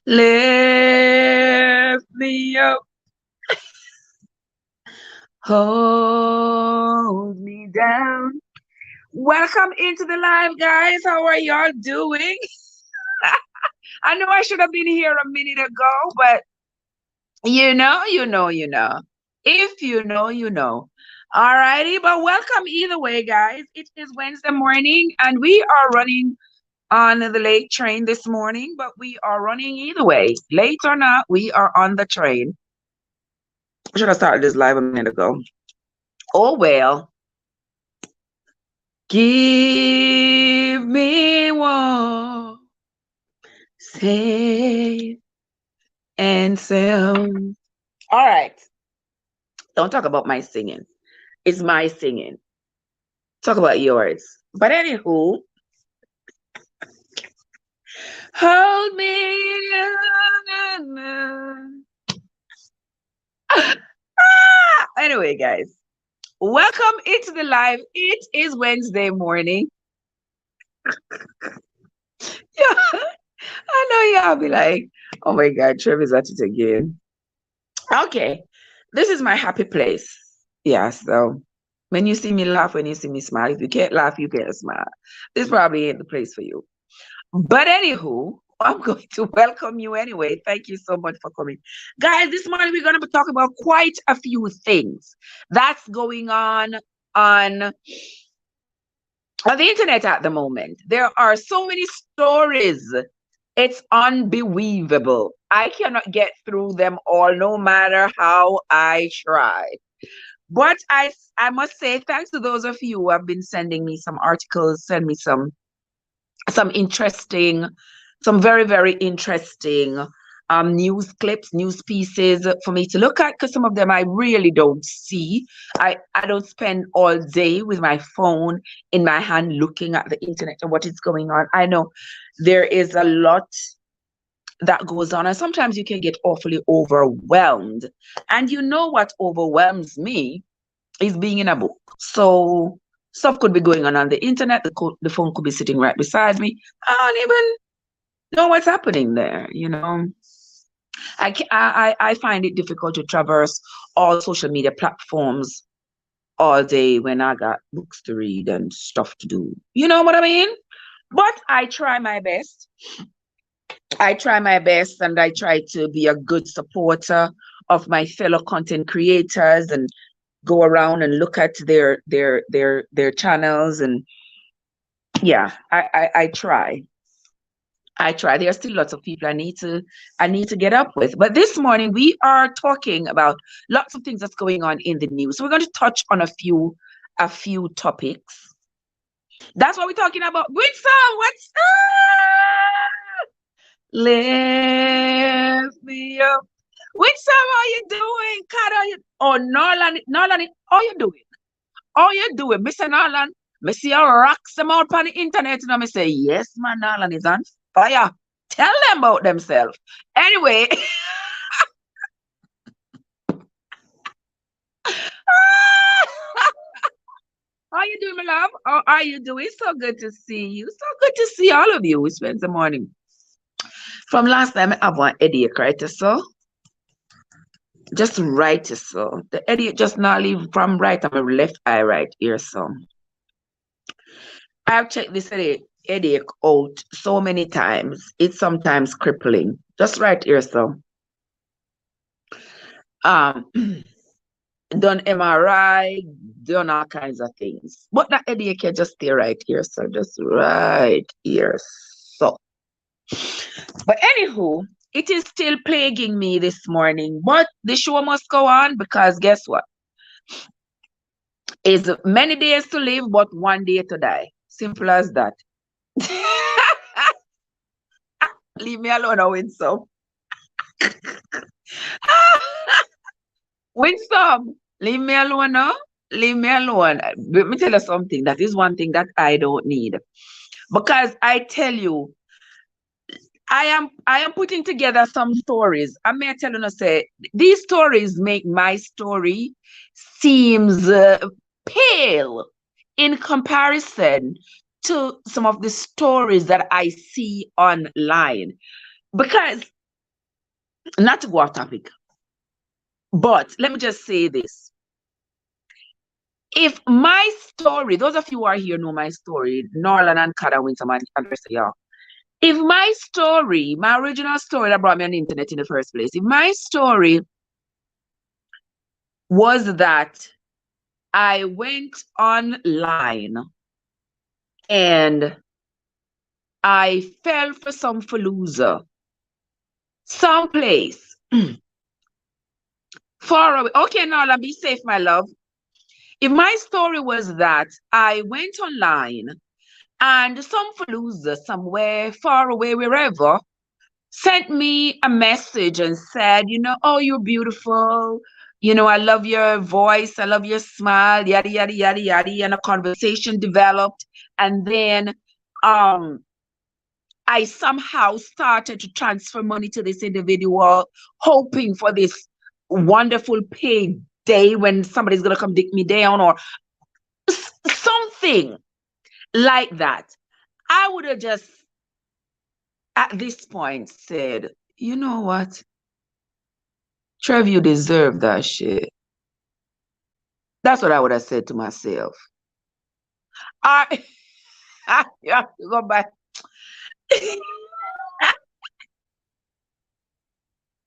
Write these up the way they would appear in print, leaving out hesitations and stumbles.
Lift me up, hold me down. Welcome into the live, guys. How are y'all doing? I know I should have been here a minute ago, but you know. If you know, you know. All righty, but welcome either way, guys. It is Wednesday morning, and we are running on the late train this morning, but we are running either way. Late or not, we are on the train. I should have started this live a minute ago. Oh well. Give me one safe and sound. All right. Don't talk about my singing. It's my singing. Talk about yours. But anywho, hold me. Anyway, guys, welcome into the live. It is Wednesday morning. Yeah, I know y'all be like, oh my God, Trev is at it again. Okay, this is my happy place. Yeah, so when you see me laugh, when you see me smile, if you can't laugh, you can't smile. This probably ain't the place for you. But anywho, I'm going to welcome you anyway. Thank you so much for coming. Guys, this morning we're going to be talking about quite a few things that's going on the internet at the moment. There are so many stories. It's unbelievable. I cannot get through them all, no matter how I try. But I must say thanks to those of you who have been sending me some articles, send me some interesting, some very, very interesting news clips, news pieces for me to look at, because some of them I really don't see. I don't spend all day with my phone in my hand looking at the internet and what is going on. I know there is a lot that goes on, and sometimes you can get awfully overwhelmed. And you know what overwhelms me is being in a book. So stuff could be going on the internet. The phone could be sitting right beside me. I don't even know what's happening there. I find it difficult to traverse all social media platforms all day when I got books to read and stuff to do. You know what I mean? But I try my best. I try my best, and I try to be a good supporter of my fellow content creators and go around and look at their channels. And yeah, I try. I try. There are still lots of people I need to get up with. But this morning we are talking about lots of things that's going on in the news. So we're going to touch on a few topics. That's what we're talking about. Winston, what's up? Lift me up. Winston, how you doing? Cat, how you? Oh, Norland, how you doing? How you doing, Mr. Norland? Me see you rock some out on the internet, and I say, yes, man, Norland is on fire. Tell them about themselves. Anyway, how you doing, my love? How are you doing? So good to see you. So good to see all of you. We spent the morning. From last time, I have one headache, right? So just right, so the headache just not leave from right on my left eye right here. So I've checked this headache out so many times. It's sometimes crippling. Just right here. So um done MRI, done all kinds of things. But that headache can just stay right here. So just right here. So but anywho, it is still plaguing me this morning. But the show must go on, because guess what? It's many days to live, but one day to die. Simple as that. Leave me alone, I win some. Win some. Leave me alone, no? Leave me alone. Let me tell you something. That is one thing that I don't need. Because I tell you, I am putting together some stories. I may tell you, say these stories make my story seems pale in comparison to some of the stories that I see online. Because Not to go off topic, but let me just say this. If my story, those of you who are here know my story, Norland and Kada Winsome and y'all. If my story, my original story that brought me on the internet in the first place, if my story was that I went online and I fell for some falooza, someplace far away. Okay, Norland, be safe, my love. If my story was that I went online and some falooza somewhere far away, wherever, sent me a message and said, oh, you're beautiful. I love your voice. I love your smile, yada, yada, yada, yada. And a conversation developed. And then I somehow started to transfer money to this individual, hoping for this wonderful payday when somebody's going to come dick me down or something like that. I would have just, at this point, said, you know what? Trev, you deserve that shit. That's what I would have said to myself. You have to go back.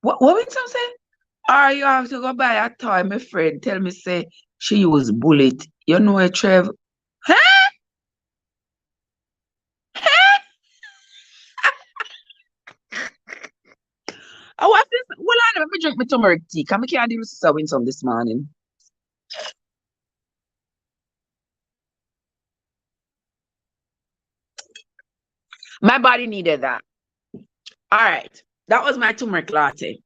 What will some say? You have to go buy a toy. My friend tell me, say, she use bullet. You know a Trev? Huh? Huh? I want this. Well, let me drink my turmeric tea. Come can't deal with some this morning. My body needed that. All right. That was my turmeric latte.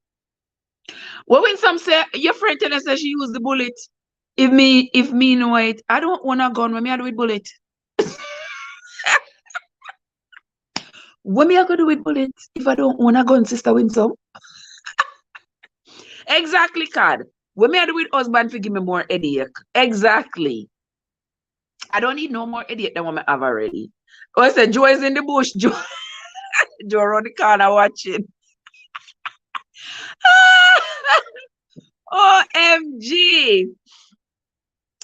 Well, when some say your friend tell us that she used the bullet, if me know it, I don't want a gun. When me I do with bullet. What me I go do with bullet if I don't want a gun, sister Winsome? Exactly, Card. What me I do with husband for give me more headache? Exactly. I don't need no more headache than what I have already. Oh, I said Joe is in the bush. Joe around the corner watching. OMG.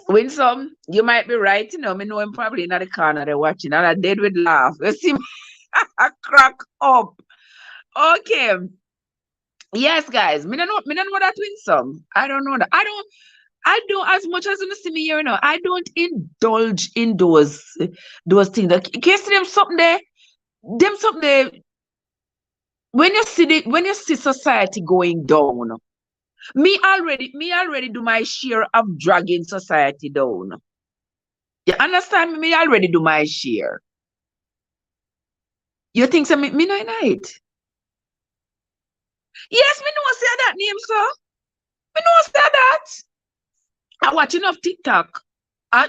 Winsome, you might be right, me know him probably in the corner they're watching, and I dead with laugh. You see me I crack up. Okay. Yes, guys. Me don't know that Winsome. I don't know that. I don't, as much as you see me here, I don't indulge in those things. In case them something there, when you see society going down, me already do my share of dragging society down. You understand me? Me already do my share. You think so? Me know it. Yes, me know say that name, sir. Me know say that. I watch enough TikTok. I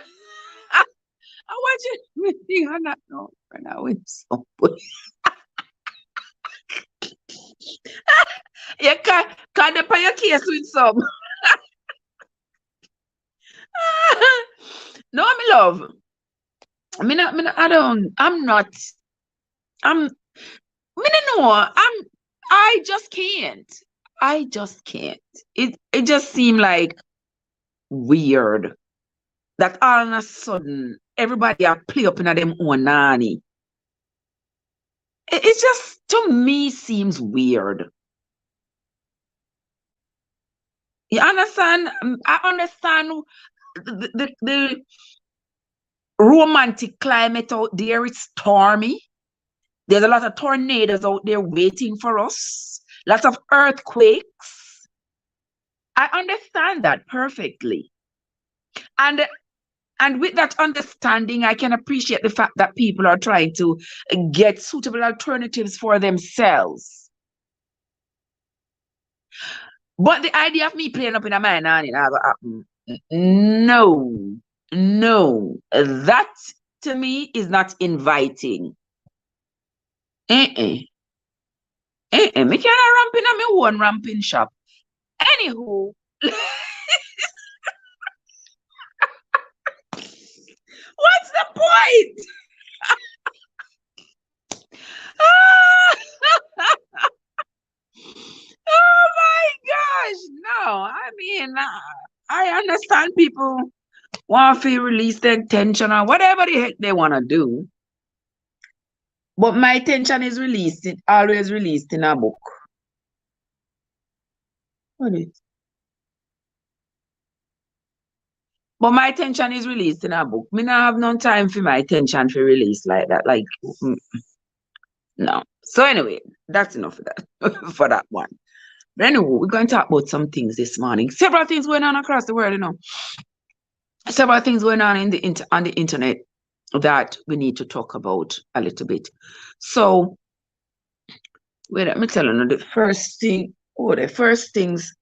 watch it. Me I not know right now with some. You can't pay your case with some. No, me love. I'm not. Me no know. I just can't. I just can't. It just seemed like weird that all of a sudden everybody are play up in them own nanny. It just to me seems weird. You understand? I understand the romantic climate out there. It's stormy. There's a lot of tornadoes out there waiting for us. Lots of earthquakes. I understand that perfectly. And with that understanding, I can appreciate the fact that people are trying to get suitable alternatives for themselves. But the idea of me playing up in a mine and it never happen. No, that to me is not inviting. Me can't ramp in my own ramping shop. Anywho, what's the point? mean, I understand people want to release their tension or whatever the heck they want to do. But my tension is always released in a book. What is? But my tension is released in a book. Me not have no time for my tension to release like that. Like, no. So anyway, that's enough of that for that one. But anyway, we're going to talk about some things this morning. Several things going on across the world, you know. Several things going on on the internet that we need to talk about a little bit. So, wait, let me tell you the first thing. Oh, the first things.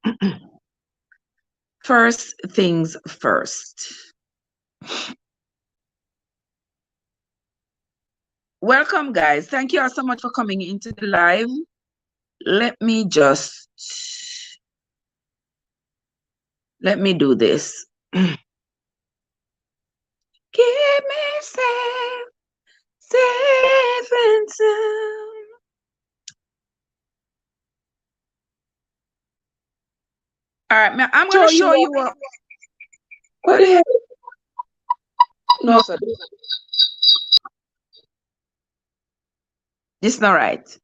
First things first. Welcome, guys. Thank you all so much for coming into the live. Let me do this. Keep me safe and sound. All right, I'm going to show you what. What the heck? No, sir. This is not right.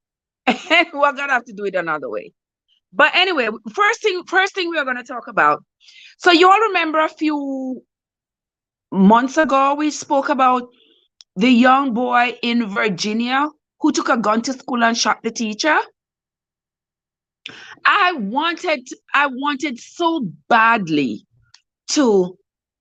We're gonna have to do it another way. But anyway, first thing we are gonna talk about. So you all remember a few months ago we spoke about the young boy in Virginia who took a gun to school and shot the teacher. I wanted so badly to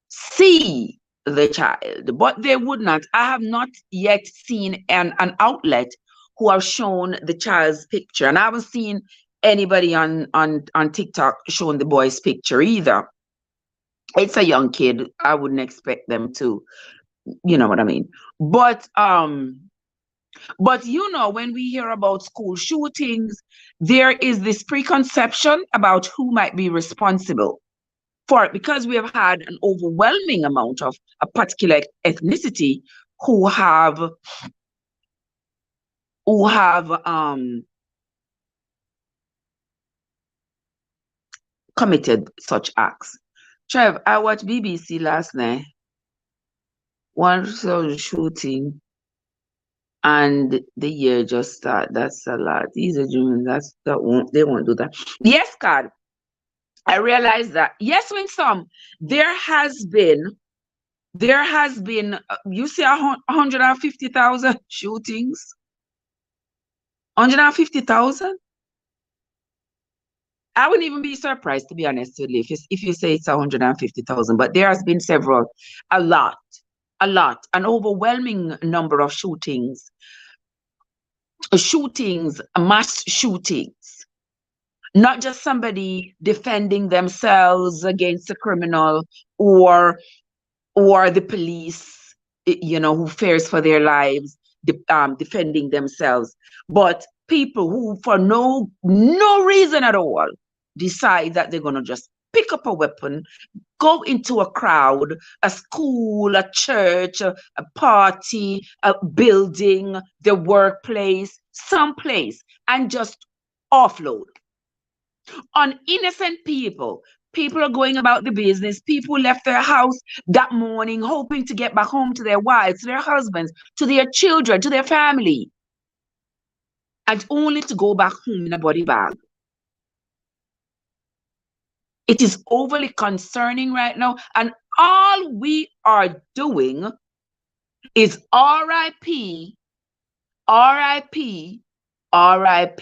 see the child, but they would not. I have not yet seen an outlet who have shown the child's picture, and I haven't seen anybody on TikTok showing the boy's picture either. It's a young kid. I wouldn't expect them to, you know what I mean. But you know, when we hear about school shootings, there is this preconception about who might be responsible for it, because we have had an overwhelming amount of a particular ethnicity who have committed such acts. Trev, I watched BBC last night. One shooting, and the year just started. That's a lot. These are Germans. They won't do that. Yes, God. I realize that. Yes, when some there has been you see 150,000 shootings. 150,000. I wouldn't even be surprised, to be honest with you, if you say it's 150,000. But there has been a lot, an overwhelming number of shootings, mass shootings. Not just somebody defending themselves against a criminal or the police, you know, who fears for their lives, defending themselves, but people who, for no reason at all, decide that they're going to just pick up a weapon, go into a crowd, a school, a church, a party, a building, the workplace, someplace, and just offload on innocent people. People are going about the business. People left their house that morning hoping to get back home to their wives, to their husbands, to their children, to their family, and only to go back home in a body bag. It is overly concerning right now, and all we are doing is RIP, RIP, RIP.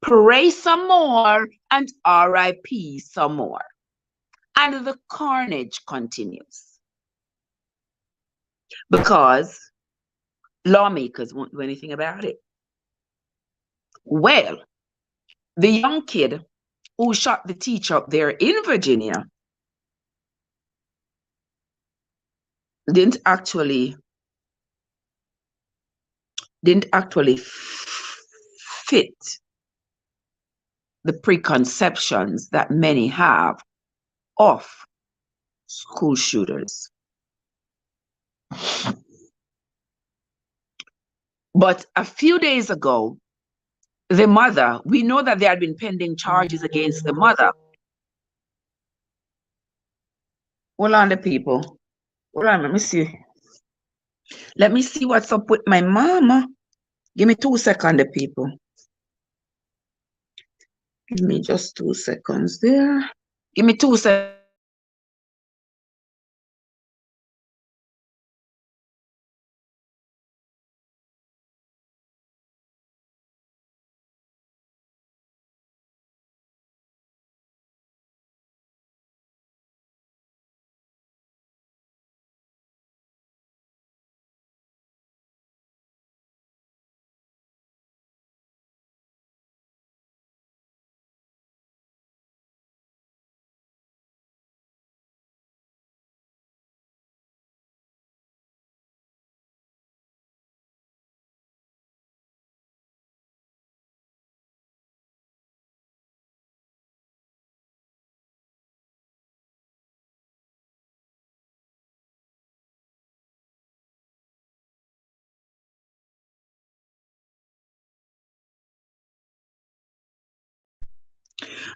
Pray some more and RIP some more. And the carnage continues. Because lawmakers won't do anything about it. Well, the young kid who shot the teacher up there in Virginia didn't actually fit the preconceptions that many have of school shooters. But a few days ago, the mother, we know that there had been pending charges against the mother Hold on, the people. Hold on, let me see. Let me see what's up with my mama. Give me 2 seconds, the people. Give me just 2 seconds there. Give me 2 seconds.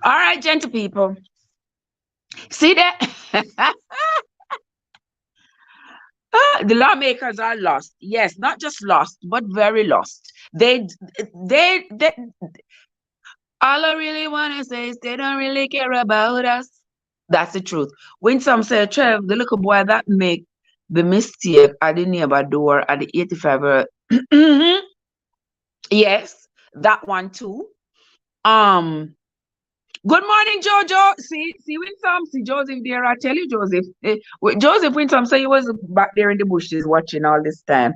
All right, gentle people. See that? The lawmakers are lost. Yes, not just lost, but very lost. They all I really want to say is they don't really care about us. That's the truth. When some say, Trev, the little boy that make the mistake at the neighbor door at the 85 yes, that one too. Um, Good morning, Jojo. See when some see Joseph there. I tell you, Joseph. Joseph, when some say he was back there in the bushes watching all this time.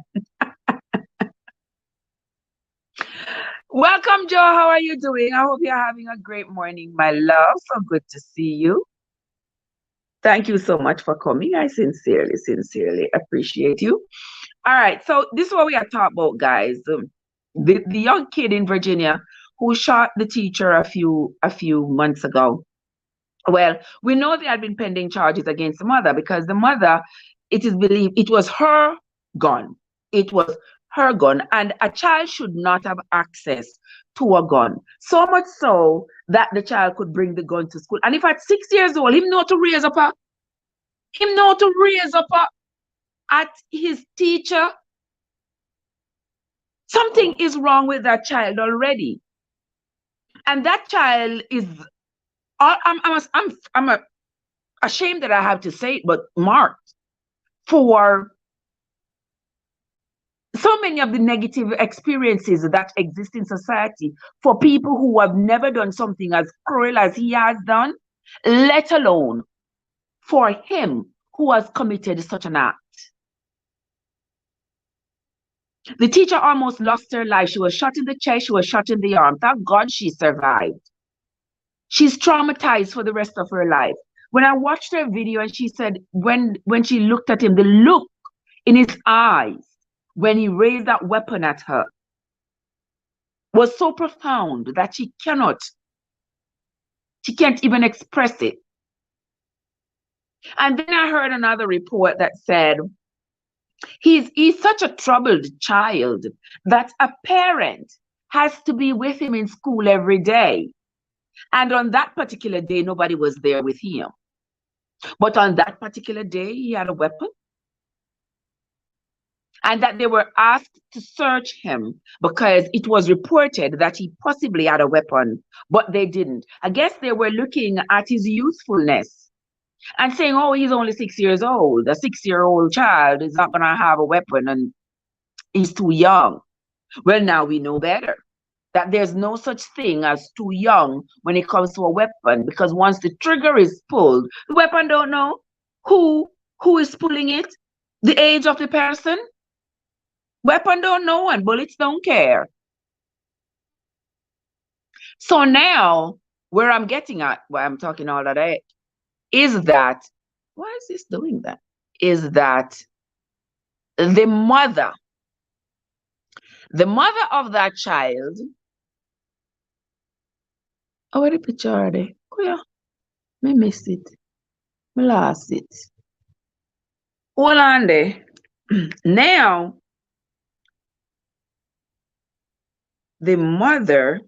Welcome, Joe. How are you doing? I hope you're having a great morning, my love. So good to see you. Thank you so much for coming. I sincerely appreciate you. All right. So this is what we are talking about, guys. The young kid in Virginia who shot the teacher a few months ago. Well, we know there had been pending charges against the mother because the mother, it is believed, it was her gun. It was her gun, and a child should not have access to a gun. So much so that the child could bring the gun to school. And if at 6 years old, him know to raise up at his teacher, something is wrong with that child already. And that child is, I'm ashamed that I have to say it, but marked for so many of the negative experiences that exist in society for people who have never done something as cruel as he has done, let alone for him who has committed such an act. The teacher almost lost her life. She was shot in the chest, she was shot in the arm. Thank God she survived. She's traumatized for the rest of her life. When I watched her video and she said when she looked at him, the look in his eyes when he raised that weapon at her was so profound that she can't even express it. And then I heard another report that said he's such a troubled child that a parent has to be with him in school every day. And on that particular day, nobody was there with him. But on that particular day, he had a weapon. And that they were asked to search him because it was reported that he possibly had a weapon, but they didn't. I guess they were looking at his youthfulness and saying, oh, he's only 6 years old. A 6-year-old child is not going to have a weapon and he's too young. Well, now we know better that there's no such thing as too young when it comes to a weapon, because once the trigger is pulled, the weapon don't know who is pulling it, the age of the person. Weapon don't know and bullets don't care. So now, where I'm getting at, why I'm talking all of that, is that, why is this doing that? Is that the mother of that child, oh, where the picture are they? Oh yeah, me miss it. Me lost it. Hold on there. Now, the mother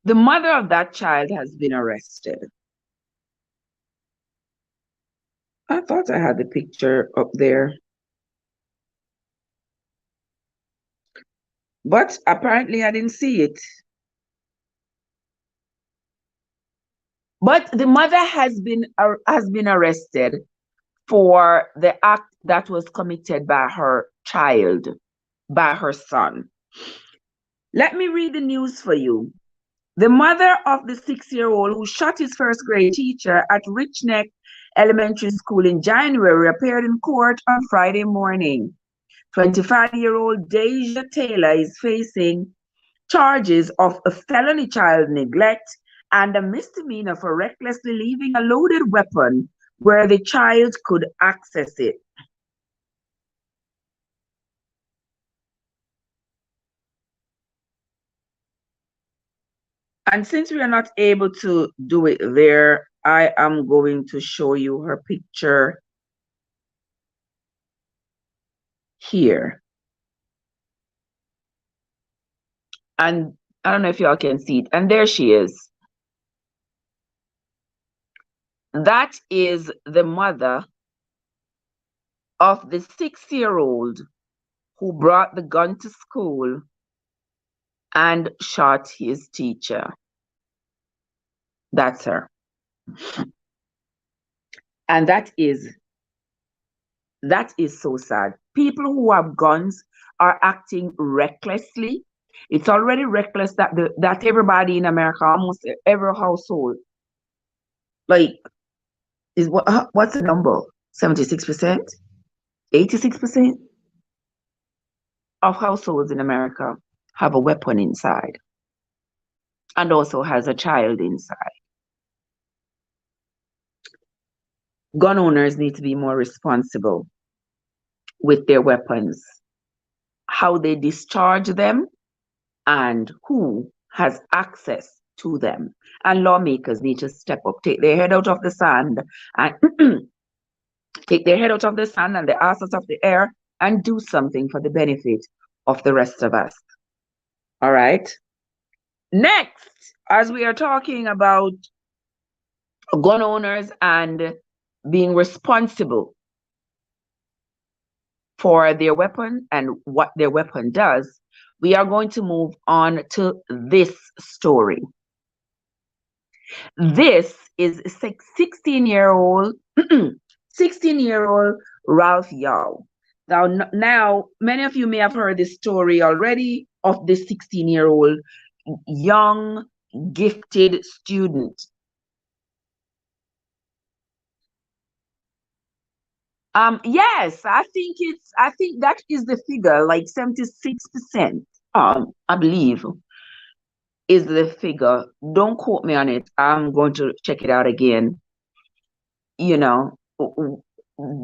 The mother of that child has been arrested. I thought I had the picture up there. But apparently I didn't see it. But the mother has been arrested for the act that was committed by her child, by her son. Let me read the news for you. The mother of the 6-year-old who shot his first grade teacher at Rich Neck Elementary School in January appeared in court on Friday morning. 25-year-old Deja Taylor is facing charges of a felony child neglect and a misdemeanor for recklessly leaving a loaded weapon where the child could access it. And since we are not able to do it there, I am going to show you her picture here. And I don't know if y'all can see it. And there she is. That is the mother of the 6-year-old who brought the gun to school and shot his teacher. That's her. And that is so sad. People who have guns are acting recklessly. It's already reckless that that everybody in America, almost every household, like, is what's the number? 76%? 86% of households in America have a weapon inside and also has a child inside. Gun owners need to be more responsible with their weapons, how they discharge them, and who has access to them. And lawmakers need to step up, take their head out of the sand, and take their head out of the sand and the ass out of the air and do something for the benefit of the rest of us. All right. Next, as we are talking about gun owners and being responsible for their weapon and what their weapon does, we are going to move on to this story. This is 16-year-old 16-year-old Ralph Yao. Now, many of you may have heard this story already of this 16-year-old young, gifted student. Yes, I think that is the figure, like 76%, I believe, is the figure. Don't quote me on it. I'm going to check it out again. You know,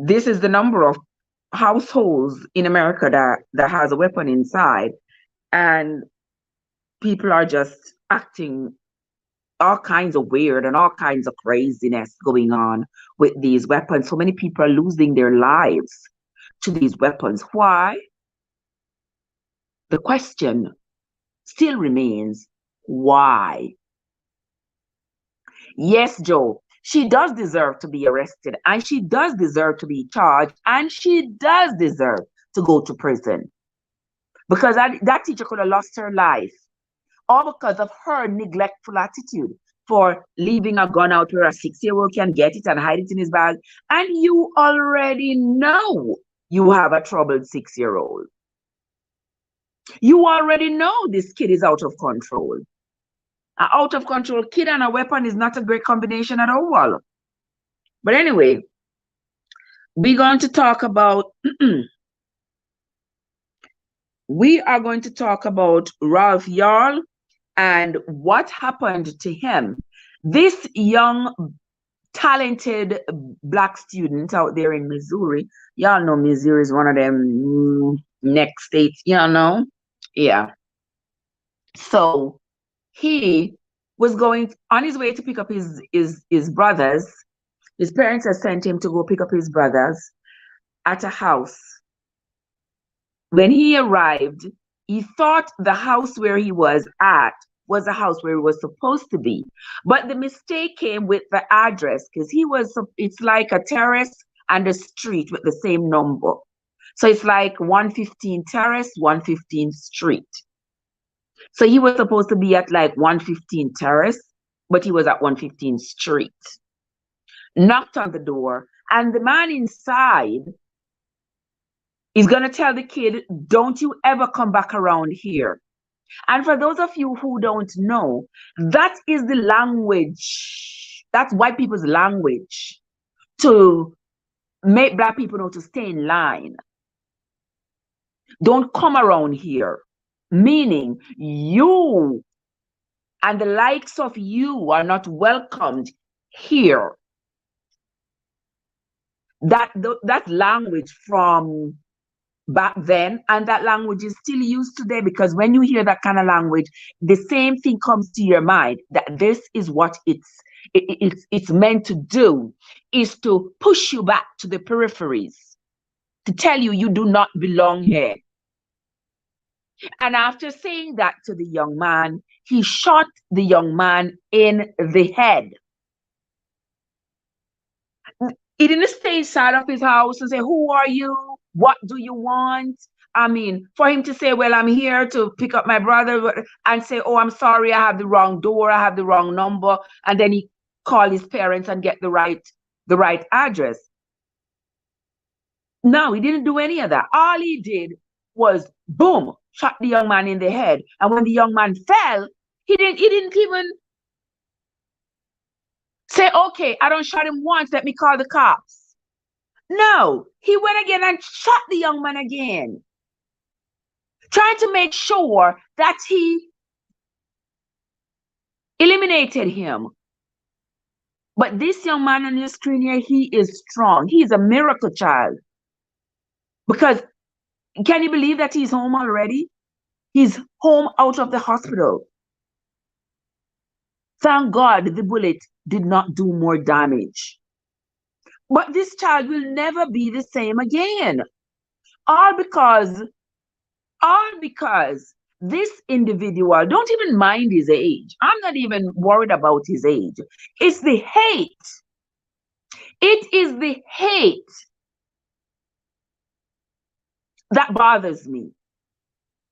this is the number of households in America that has a weapon inside, and people are just acting all kinds of weird and all kinds of craziness going on with these weapons. So many people are losing their lives to these weapons. Why? The question still remains, why? Yes, Joe, she does deserve to be arrested, and she does deserve to be charged, and she does deserve to go to prison. Because that teacher could have lost her life, all because of her neglectful attitude for leaving a gun out where a 6-year-old can get it and hide it in his bag. And you already know you have a troubled 6-year-old. You already know this kid is out of control. An out of control kid and a weapon is not a great combination at all. But anyway, we're going to talk about we are going to talk about Ralph Yarl and what happened to him. This young, talented Black student out there in Missouri, y'all know Missouri is one of them next states, y'all know? Yeah. So he was going on his way to pick up his brothers. His parents had sent him to go pick up his brothers at a house. When he arrived, he thought the house where he was at was the house where he was supposed to be. But the mistake came with the address because it's like a terrace and a street with the same number. So it's like 115 terrace, 115 street. So he was supposed to be at like 115 terrace, but he was at 115 street. Knocked on the door, and the man inside is going to tell the kid, don't you ever come back around here. And for those of you who don't know, that is the language. That's white people's language to make Black people know to stay in line. Don't come around here. Meaning you and the likes of you are not welcomed here. That language from back then, and that language is still used today, because when you hear that kind of language, the same thing comes to your mind, that this is what it's meant to do, is to push you back to the peripheries, to tell you you do not belong here. And after saying that to the young man, he shot the young man in the head. He didn't stay inside of his house and say, who are you? What do you want? I mean, for him to say, well, I'm here to pick up my brother, and say, oh, I'm sorry, I have the wrong door, I have the wrong number. And then he call his parents and get the right address. No, he didn't do any of that. All he did was, boom, shot the young man in the head. And when the young man fell, he didn't even say, okay, I don't shot him once, let me call the cops. No, he went again and shot the young man again, trying to make sure that he eliminated him. But this young man on your screen here, he is strong. He's a miracle child. Because can you believe that he's home already? He's home out of the hospital. Thank God the bullet did not do more damage. But this child will never be the same again. All because this individual, don't even mind his age. I'm not even worried about his age. It's the hate. It is the hate that bothers me.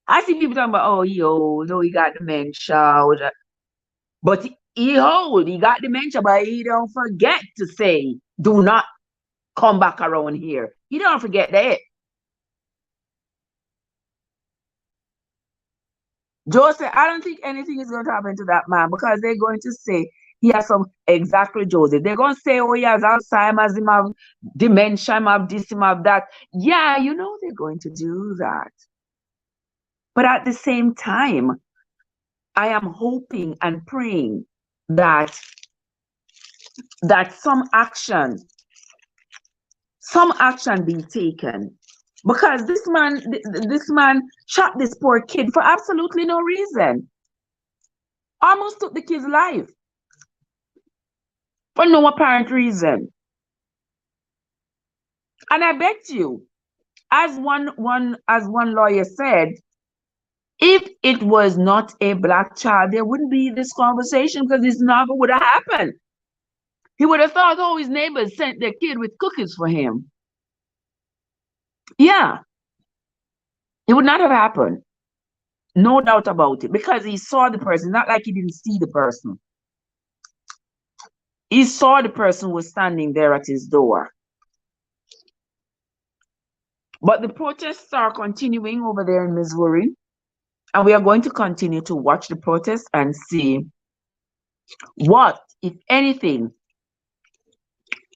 I see people talking about, oh, he old, oh, he got dementia. But he old, he got dementia, but he don't forget to say, do not come back around here. He don't forget that. Joe said, I don't think anything is going to happen to that man, because they're going to say he has some, exactly, Joseph. They're going to say, oh, he has Alzheimer's, he have dementia, he have this, he have that. Yeah, you know they're going to do that. But at the same time, I am hoping and praying that some action be taken. Because this man shot this poor kid for absolutely no reason. Almost took the kid's life for no apparent reason. And I bet you, as one lawyer said, if it was not a Black child, there wouldn't be this conversation, because this never would have happened. He would have thought, oh, his neighbors sent their kid with cookies for him. Yeah. It would not have happened. No doubt about it. Because he saw the person, not like he didn't see the person. He saw the person was standing there at his door. But the protests are continuing over there in Missouri. And we are going to continue to watch the protests and see what, if anything,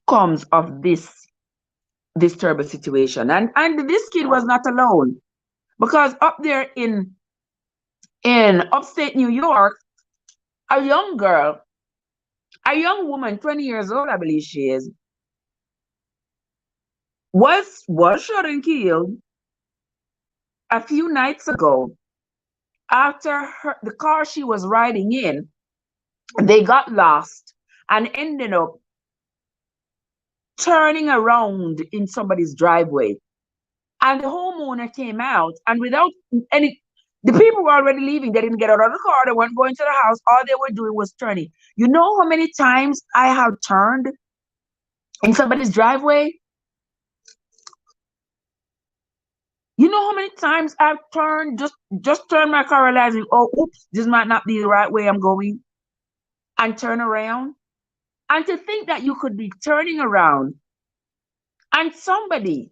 comes of this terrible situation. And this kid was not alone, because up there in upstate New York, a young girl, a young woman, 20 years old, I believe she is, was shot and killed a few nights ago after the car she was riding in, they got lost and ended up turning around in somebody's driveway. And the homeowner came out, and without any, The people were already leaving. They didn't get out of the car. They weren't going to the house. All they were doing was turning. You know how many times I have turned in somebody's driveway? You know how many times I've turned, just turn my car realizing, oh, oops, this might not be the right way I'm going, and turn around. And to think that you could be turning around and somebody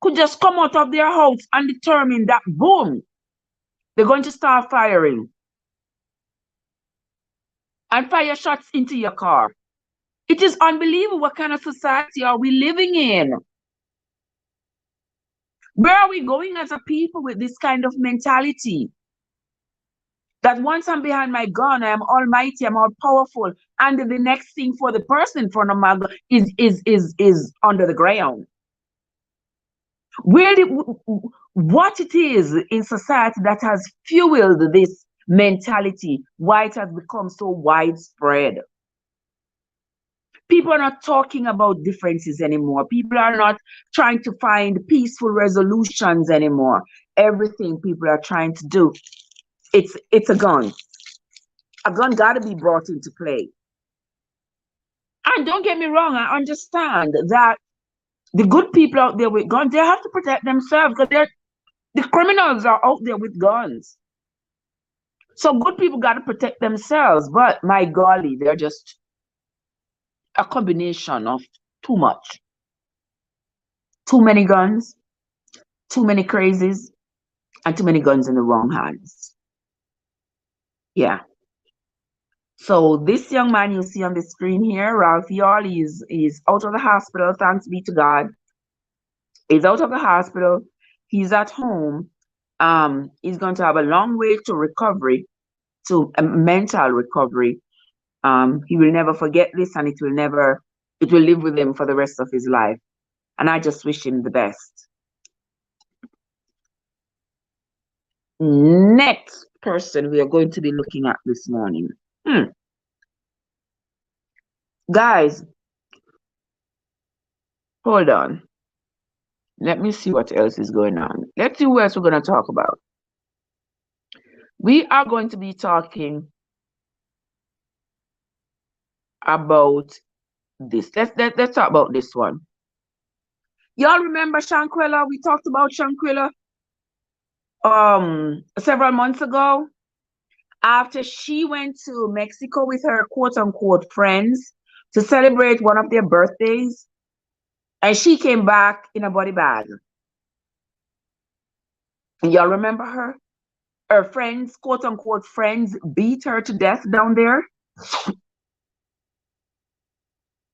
could just come out of their house and determine that, boom, they're going to start firing and fire shots into your car. It is unbelievable. What kind of society are we living in? Where are we going as a people with this kind of mentality? That once I'm behind my gun, I am almighty, I'm all powerful, and the next thing for the person in front of my gun is under the ground. What it is in society that has fueled this mentality, why it has become so widespread. People are not talking about differences anymore. People are not trying to find peaceful resolutions anymore. Everything people are trying to do, it's a gun. A gun got to be brought into play. And don't get me wrong, I understand that the good people out there with guns, they have to protect themselves because the criminals are out there with guns. So good people got to protect themselves. But my golly, they're just a combination of too much. Too many guns, too many crazies, and too many guns in the wrong hands. Yeah. So this young man you see on the screen here, Ralph Yall, is out of the hospital, thanks be to God. He's out of the hospital. He's at home. He's going to have a long way to recovery, to a mental recovery. He will never forget this, and it will live with him for the rest of his life. And I just wish him the best. Next person we are going to be looking at this morning. Guys, hold on. Let me see what else is going on. Let's see what else we're going to talk about. We are going to be talking about this. Let's talk about this one. Y'all remember Shanquella? We talked about Shanquella several months ago, after she went to Mexico with her quote-unquote friends to celebrate one of their birthdays, and she came back in a body bag. And y'all remember her? Her friends, quote-unquote friends, beat her to death down there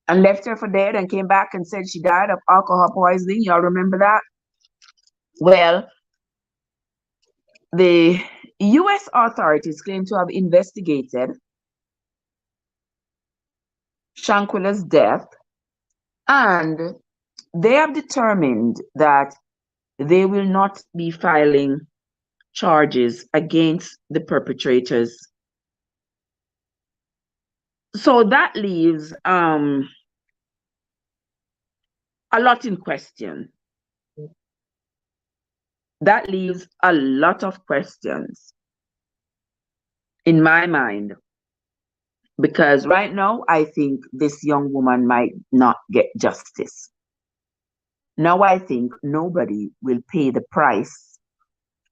and left her for dead and came back and said she died of alcohol poisoning. Y'all remember that? Well, the U.S. authorities claim to have investigated Shanquella's death, and they have determined that they will not be filing charges against the perpetrators. So that leaves a lot in question. That leaves a lot of questions in my mind, because right now I think this young woman might not get justice. Now I think nobody will pay the price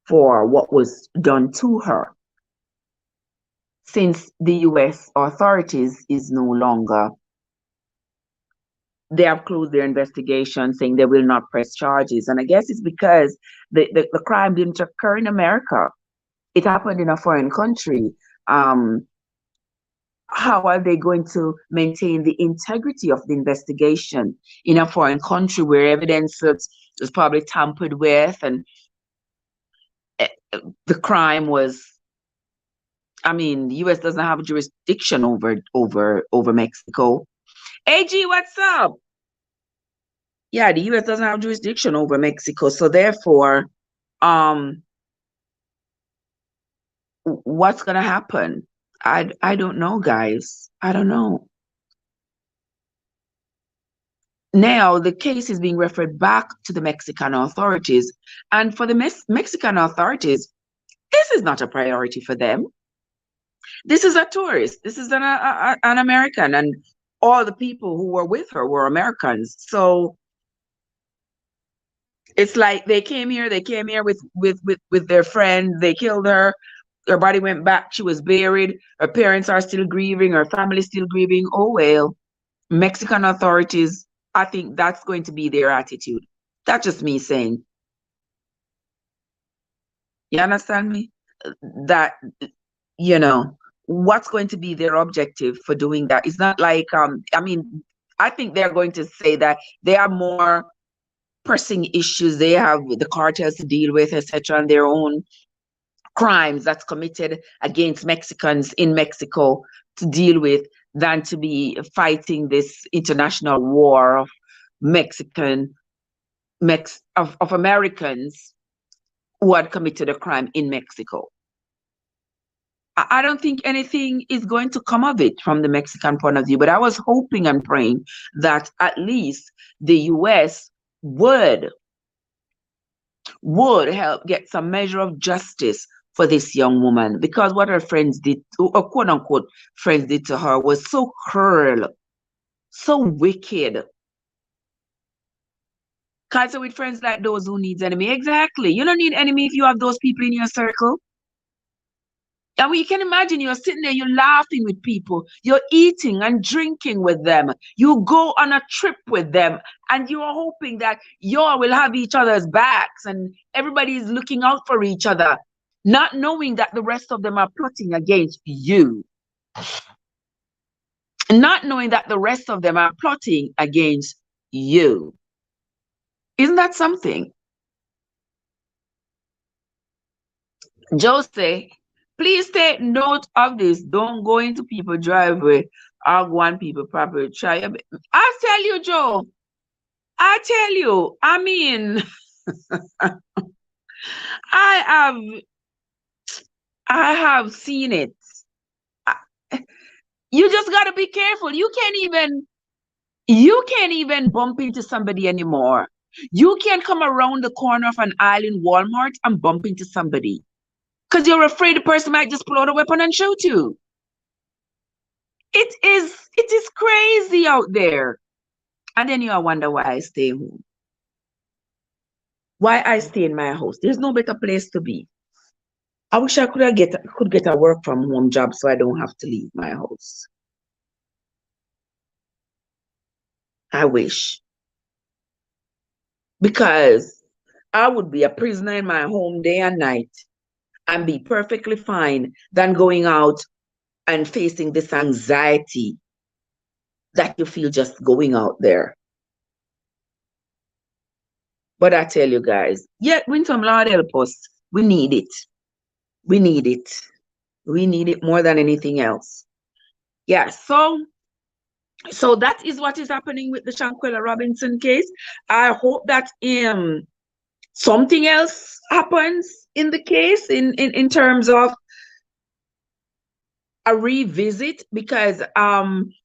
for what was done to her, since the U.S. authorities is no longer, they have closed their investigation, saying they will not press charges. And I guess it's because the crime didn't occur in America. It happened in a foreign country. How are they going to maintain the integrity of the investigation in a foreign country where evidence was probably tampered with, and the crime was, I mean, the U.S. doesn't have jurisdiction over Mexico. AG, what's up? Yeah, the U.S. doesn't have jurisdiction over Mexico, so therefore, what's gonna happen? I don't know, guys. I don't know. Now the case is being referred back to the Mexican authorities, and for the Mexican authorities, This is not a priority for them. This is a tourist. This is an American, and all the people who were with her were Americans. So it's like they came here with their friend. They killed her. Her body went back. She was buried. Her parents are still grieving. Her family still grieving. Oh well. Mexican authorities, I think that's going to be their attitude. That's just me saying. You understand me? That, you know, what's going to be their objective for doing that? It's not like, I mean, I think they're going to say that they have more pressing issues. They have the cartels to deal with, etc., and their own crimes that's committed against Mexicans in Mexico to deal with than to be fighting this international war of of Americans who had committed a crime in Mexico. I don't think anything is going to come of it from the Mexican point of view, but I was hoping and praying that at least the US would help get some measure of justice for this young woman, because what her friends did, or quote unquote friends did to her, was so cruel, so wicked. Can't with friends like those who needs enemy. Exactly. You don't need enemy if you have those people in your circle. I mean, you can imagine you're sitting there, you're laughing with people, you're eating and drinking with them, you go on a trip with them, and you're hoping that you all will have each other's backs and everybody's looking out for each other, not knowing that the rest of them are plotting against you. Not knowing that the rest of them are plotting against you. Isn't that something? Jose, please take note of this. Don't go into people's driveway or go on people's property. I tell you, Joe. I tell you. I mean, I have seen it. You just gotta be careful. You can't even bump into somebody anymore. You can't come around the corner of an aisle in Walmart and bump into somebody, because you're afraid the person might just pull out a weapon and shoot you. It is crazy out there. And then you wonder why I stay home. Why I stay in my house. There's no better place to be. I wish I could get a work from home job so I don't have to leave my house. I wish. Because I would be a prisoner in my home day and night and be perfectly fine than going out and facing this anxiety that you feel just going out there. But I tell you guys, yeah, Winter, Lord help us. We need it. We need it. We need it more than anything else. Yeah, so that is what is happening with the Shanquella Robinson case. I hope that something else happens in the case in terms of a revisit, because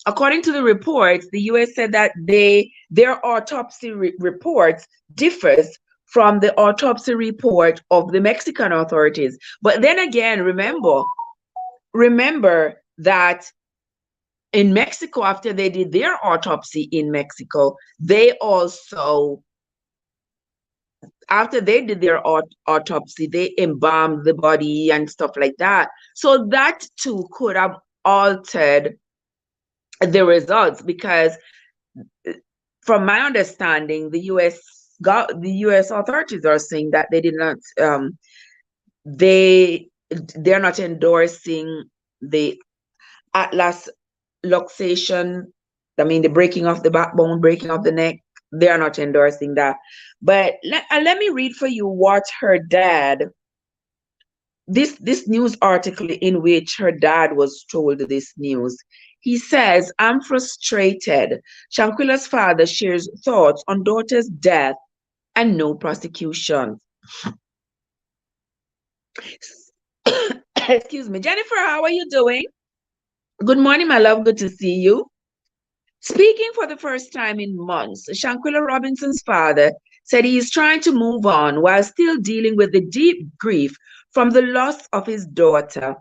according to the reports, the US said that their autopsy reports differs from the autopsy report of the Mexican authorities. But then again, remember that in Mexico, after they did their autopsy in Mexico, after they did their autopsy, they embalmed the body and stuff like that. So that too could have altered the results, because from my understanding, the US authorities are saying that they did not, they're not endorsing the Atlas luxation. I mean, the breaking of the backbone, breaking of the neck. They are not endorsing that. But let me read for you what her dad, this news article in which her dad was told this news. He says, "I'm frustrated. Shanquilla's father shares thoughts on daughter's death and no prosecution." Excuse me. Jennifer, how are you doing? Good morning, my love. Good to see you. Speaking for the first time in months, Shanquella Robinson's father said he is trying to move on while still dealing with the deep grief from the loss of his daughter.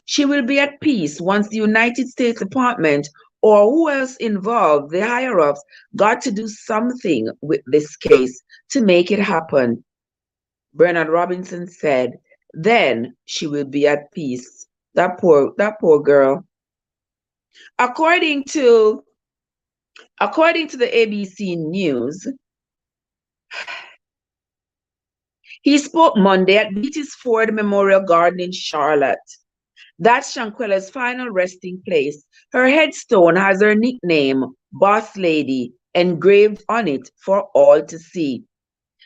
She will be at peace once the United States Department or who else involved, the higher-ups, got to do something with this case to make it happen. Bernard Robinson said, then she will be at peace. That poor girl. According to the ABC News, he spoke Monday at Beatties Ford Memorial Garden in Charlotte. That's Shanquella's final resting place. Her headstone has her nickname, Boss Lady, engraved on it for all to see.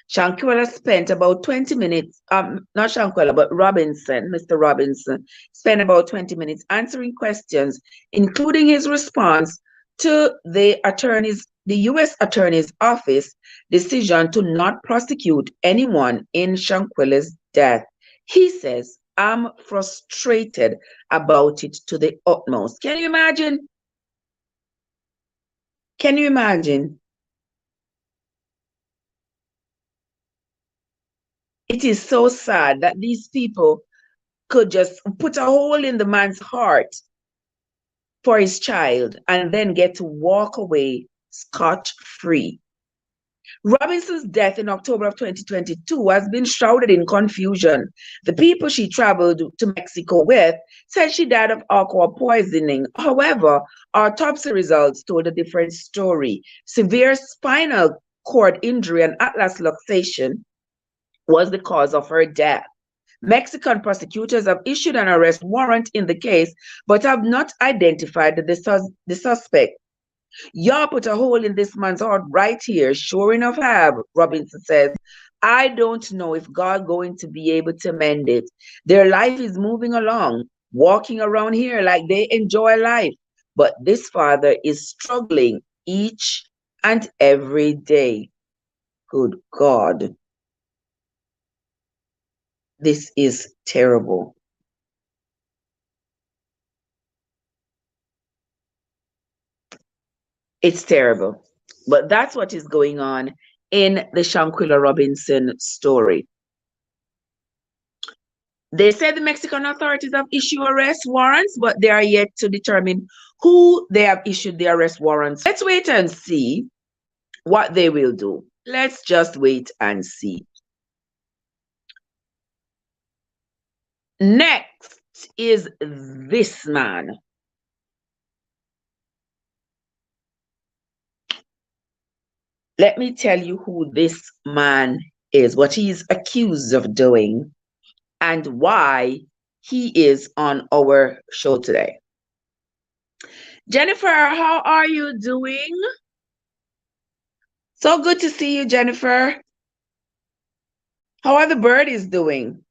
Shanquella spent about 20 minutes, not Shanquella, but Robinson, Mr. Robinson, spent about 20 minutes answering questions, including his response to the U.S. Attorney's Office decision to not prosecute anyone in Shanquella's death. He says, I'm frustrated about it to the utmost. Can you imagine? Can you imagine? It is so sad that these people could just put a hole in the man's heart for his child and then get to walk away scot-free. Robinson's death in October of 2022 has been shrouded in confusion. The people she traveled to Mexico with said she died of alcohol poisoning. However, autopsy results told a different story. Severe spinal cord injury and atlas luxation was the cause of her death. Mexican prosecutors have issued an arrest warrant in the case, but have not identified the suspect. Y'all put a hole in this man's heart right here. Sure enough, have, Robinson says. I don't know if God going to be able to mend it. Their life is moving along, walking around here like they enjoy life. But this father is struggling each and every day. Good God. This is terrible. It's terrible. But that's what is going on in the Shanquella Robinson story. They said the Mexican authorities have issued arrest warrants, but they are yet to determine who they have issued the arrest warrants. Let's wait and see what they will do. Let's just wait and see. Next is this man. Let me tell you who this man is, what he's accused of doing, and why he is on our show today. Jennifer, how are you doing? So good to see you, Jennifer. How are the birdies doing?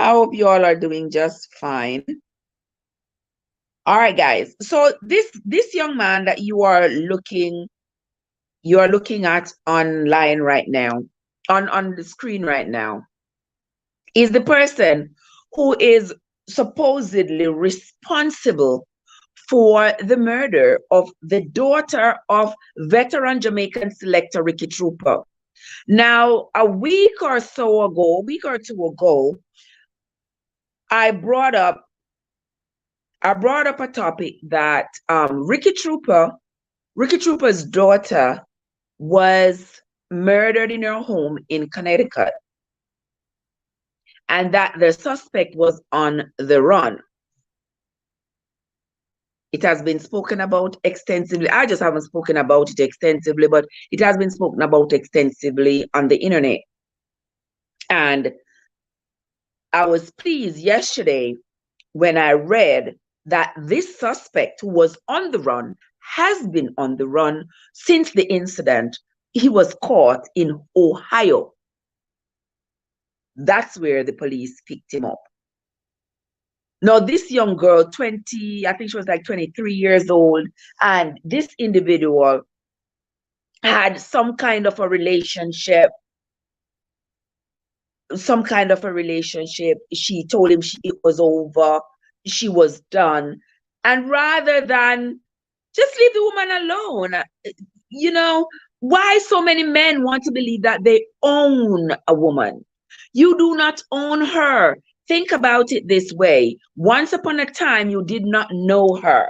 I hope you all are doing just fine. All right, guys. So this young man that you are looking at online right now, on the screen right now, is the person who is supposedly responsible for the murder of the daughter of veteran Jamaican selector Ricky Trooper. Now, a week or two ago, I brought up a topic that Ricky Trooper's daughter was murdered in her home in Connecticut, and that the suspect was on the run. It has been spoken about extensively. I just haven't spoken about it extensively, but it has been spoken about extensively on the internet. And I was pleased yesterday when I read that this suspect who was on the run has been on the run since the incident. He was caught in Ohio. That's where the police picked him up. Now, this young girl, I think she was like 23 years old, and this individual had some kind of a relationship. She told him it was over, she was done. And rather than just leave the woman alone, Why so many men want to believe that they own a woman? You do not own her. Think about it this way. Once upon a time, you did not know her.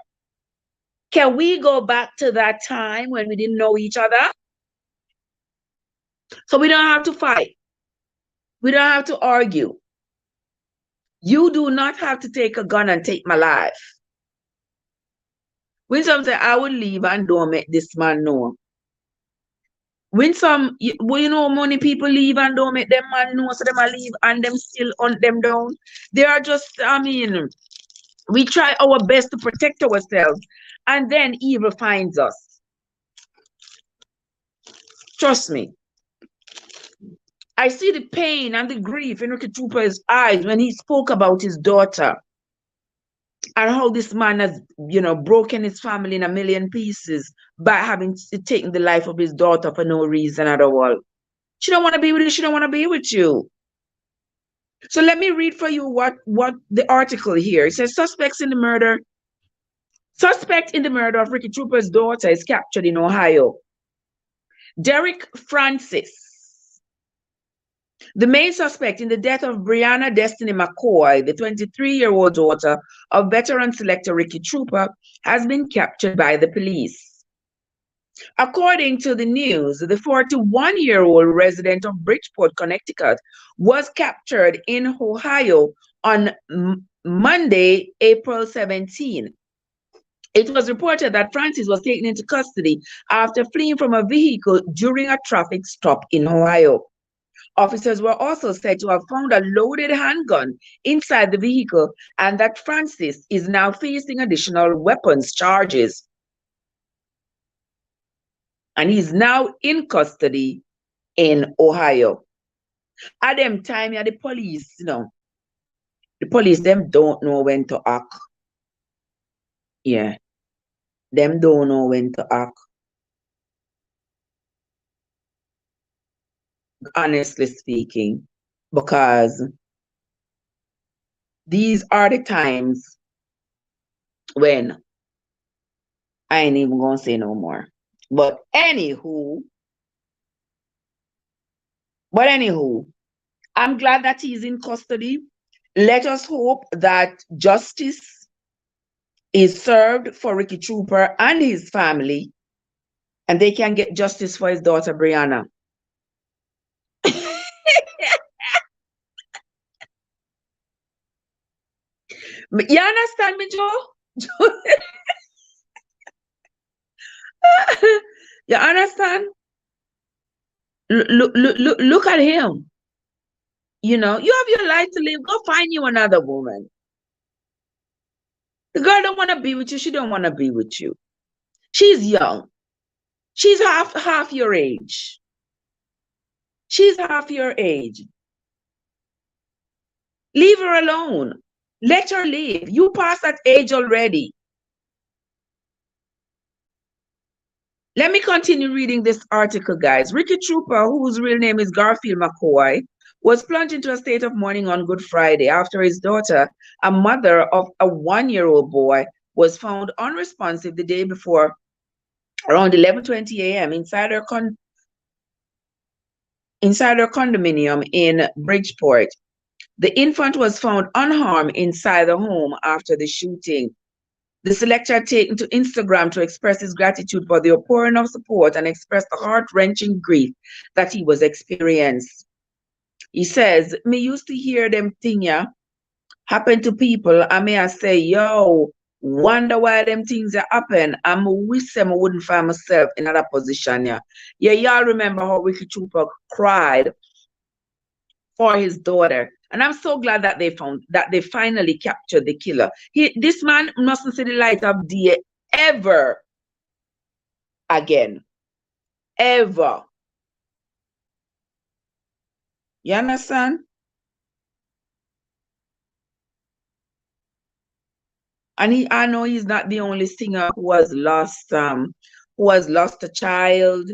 Can we go back to that time when we didn't know each other? So we don't have to fight. We don't have to argue. You do not have to take a gun and take my life. When some say, I will leave and don't make this man know. When some, well, you know, many people leave and don't make them man know, so them a leave and them still hunt them down. They are just, I mean, we try our best to protect ourselves, and then evil finds us. Trust me. I see the pain and the grief in Ricky Trooper's eyes when he spoke about his daughter and how this man has, you know, broken his family in a million pieces by having taken the life of his daughter for no reason at all. She don't want to be with you. She don't want to be with you. So let me read for you what the article here. It says suspect in the murder of Ricky Trooper's daughter is captured in Ohio. Derek Francis, the main suspect in the death of Brianna Destiny McCoy, the 23-year-old daughter of veteran selector Ricky Trooper, has been captured by the police. According to the news, the 41-year-old resident of Bridgeport, Connecticut, was captured in Ohio on Monday, April 17. It was reported that Francis was taken into custody after fleeing from a vehicle during a traffic stop in Ohio. Officers were also said to have found a loaded handgun inside the vehicle and that Francis is now facing additional weapons charges. And he's now in custody in Ohio. At them time, yeah, the police, you know, the police, them don't know when to act. Yeah. Them don't know when to act. Honestly speaking, because these are the times when I ain't even gonna say no more. But anywho, I'm glad that he's in custody. Let us hope that justice is served for Ricky Trooper and his family, and they can get justice for his daughter, Brianna. You understand me, Joe? You understand? Look at him. You know, you have your life to live. Go find you another woman. The girl don't want to be with you. She don't want to be with you. She's young. She's half your age. She's half your age. Leave her alone. Let her live. You passed that age already. Let me continue reading this article, guys. Ricky Trooper, whose real name is Garfield McCoy, was plunged into a state of mourning on Good Friday after his daughter, a mother of a 1-year-old boy, was found unresponsive the day before around 11:20 a.m. inside her condominium in Bridgeport. The infant was found unharmed inside the home after the shooting. The selector had taken to Instagram to express his gratitude for the outpouring of support and express the heart-wrenching grief that he was experiencing. He says, me used to hear them thing happen to people. I may say, yo, wonder why them things happen. I'm wish them I wouldn't find myself in that position. Yeah, y'all remember how Ricky Trooper cried for his daughter. And I'm so glad that they finally captured the killer. This man mustn't see the light of day ever again. Ever. You understand? And I know he's not the only singer who has lost a child.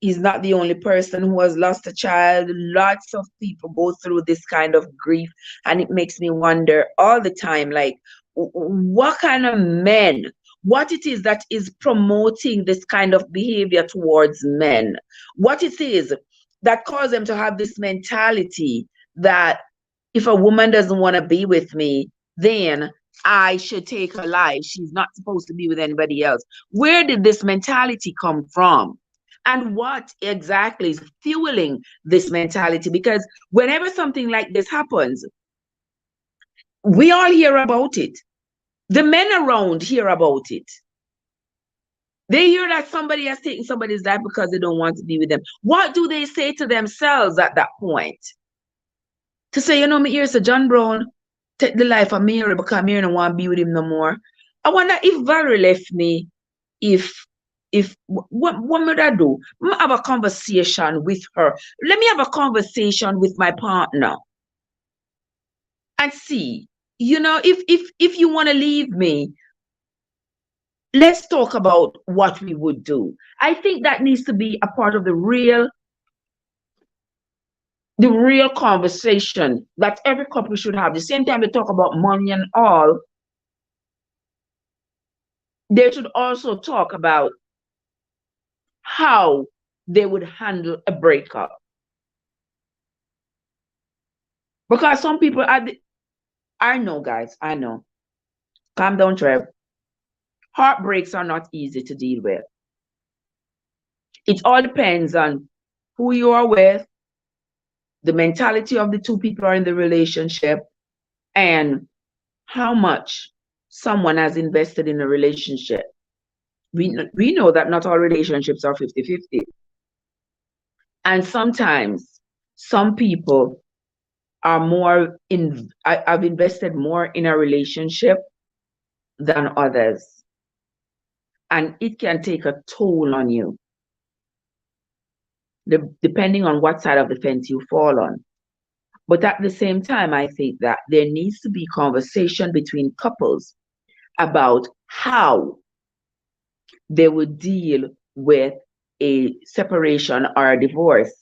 He's not the only person who has lost a child. Lots of people go through this kind of grief, and it makes me wonder all the time, like, what kind of men, what it is that is promoting this kind of behavior towards men, what it is that causes them to have this mentality that if a woman doesn't want to be with me, then I should take her life. She's not supposed to be with anybody else. Where did this mentality come from? And what exactly is fueling this mentality? Because whenever something like this happens, we all hear about it. The men around hear about it. They hear that somebody has taken somebody's life because they don't want to be with them. What do they say to themselves at that point? To say, me here's a John Brown take the life of Mary because Mary don't want to be with him no more. I wonder if Valerie left me, if what would I do? I have a conversation with her. Let me have a conversation with my partner and see, if you want to leave me, let's talk about what we would do. I think that needs to be a part of the real conversation that every couple should have. The same time they talk about money and all, they should also talk about how they would handle a breakup. Because some people I know, guys, I know. Calm down, Trev. Heartbreaks are not easy to deal with. It all depends on who you are with, the mentality of the two people are in the relationship, and how much someone has invested in a relationship. We know that not all relationships are 50-50. And sometimes some people are I've invested more in a relationship than others. And it can take a toll on you, depending on what side of the fence you fall on. But at the same time, I think that there needs to be conversation between couples about how they would deal with a separation or a divorce.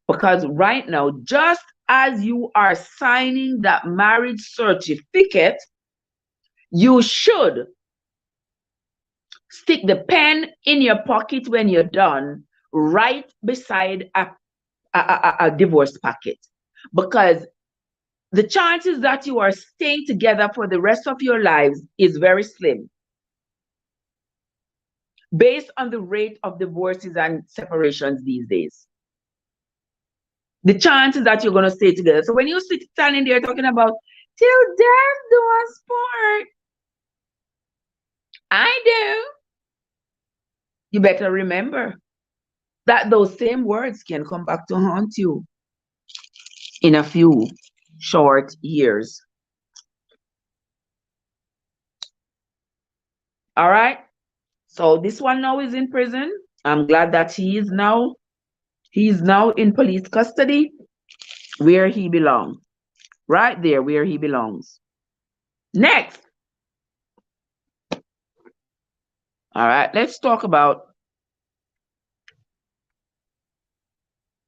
Because right now, just as you are signing that marriage certificate, you should stick the pen in your pocket when you're done, right beside a divorce packet. Because the chances that you are staying together for the rest of your lives is very slim, based on the rate of divorces and separations these days. The chances that you're going to stay together. So when you sit standing there talking about till death do us part, I do. You better remember that those same words can come back to haunt you in a few short years. All right. So this one now is in prison. I'm glad that he is now in police custody, where he belongs. Right there where he belongs. Next. All right, let's talk about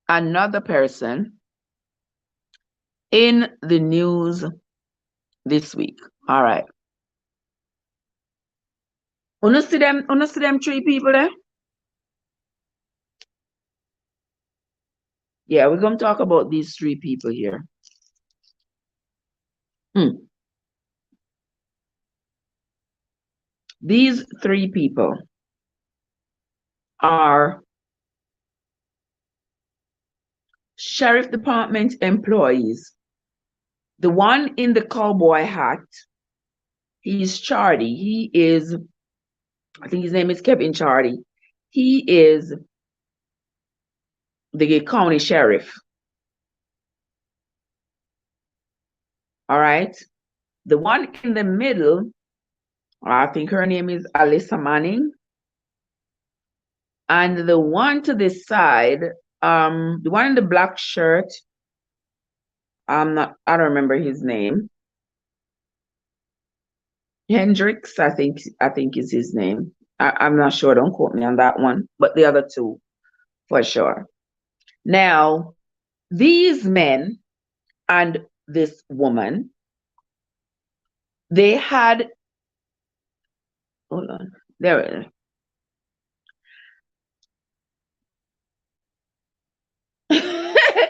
another person in the news this week. All right. Wanna see them three people there? Yeah, we're going to talk about these three people here. These three people are sheriff department employees. The one in the cowboy hat, he's Charlie. He is, I think his name is Kevin Charlie. He is the county sheriff. All right. The one in the middle, I think her name is Alyssa Manning. And the one to the side, the one in the black shirt, I don't remember his name. Hendricks, I think is his name. I'm not sure, don't quote me on that one, but the other two for sure. Now, these men and this woman, they had Hold on. There it is.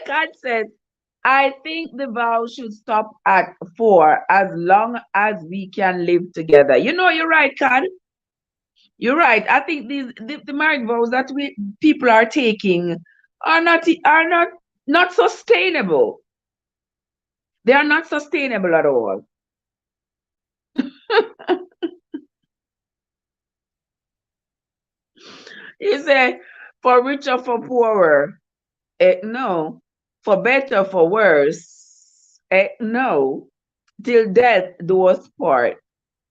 God says, I think the vow should stop at 4 as long as we can live together. You know, you're right, God. You're right. I think the marriage vows that we people are taking are not sustainable. They are not sustainable at all. You say for richer, for poorer. No. For better, for worse. No. Till death do us part.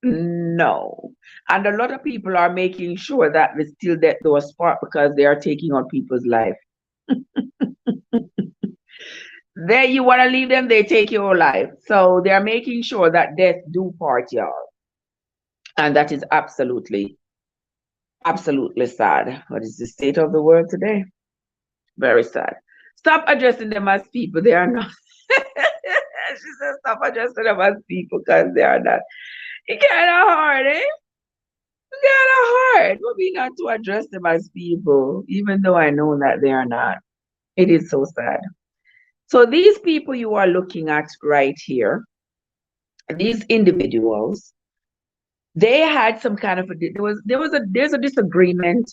No. And a lot of people are making sure that they still death do us part because they are taking on people's life. There you want to leave them, they take your life. So they're making sure that death do part, y'all. And that is absolutely, absolutely sad. What is the state of the world today? Very sad. Stop addressing them as people. They are not. She said, stop addressing them as people because they are not. It kind of hard, eh? It kind of hard for me not to address them as people, even though I know that they are not. It is so sad. So these people you are looking at right here, these individuals, they had some kind of there's a disagreement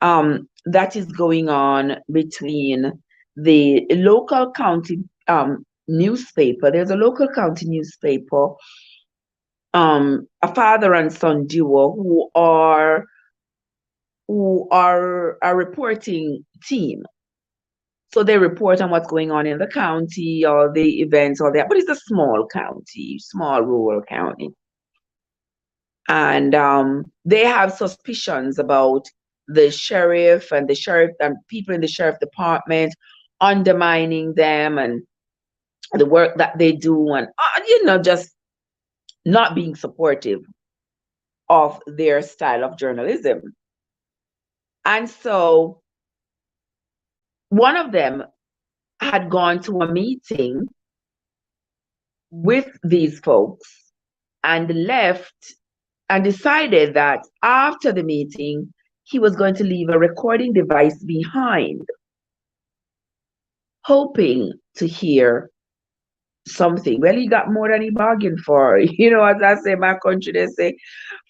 that is going on between the local county newspaper. There's a local county newspaper, a father and son duo who are a reporting team. So they report on what's going on in the county, all the events, all that. But it's a small county, small rural county. And they have suspicions about the sheriff and people in the sheriff department undermining them and the work that they do, and just not being supportive of their style of journalism. And so one of them had gone to a meeting with these folks and left and decided that after the meeting, he was going to leave a recording device behind, hoping to hear something. Well, he got more than he bargained for. You know, as I say, my country, they say,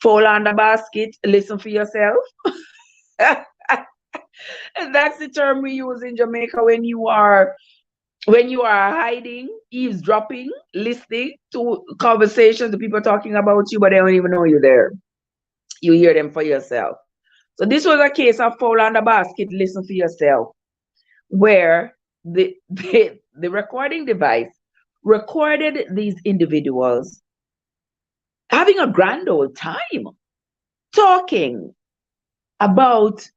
fall on the basket, listen for yourself. And that's the term we use in Jamaica when you are hiding, eavesdropping, listening to conversations, the people talking about you, but they don't even know you're there. You hear them for yourself. So this was a case of fall on the basket, listen for yourself, where the recording device recorded these individuals having a grand old time talking about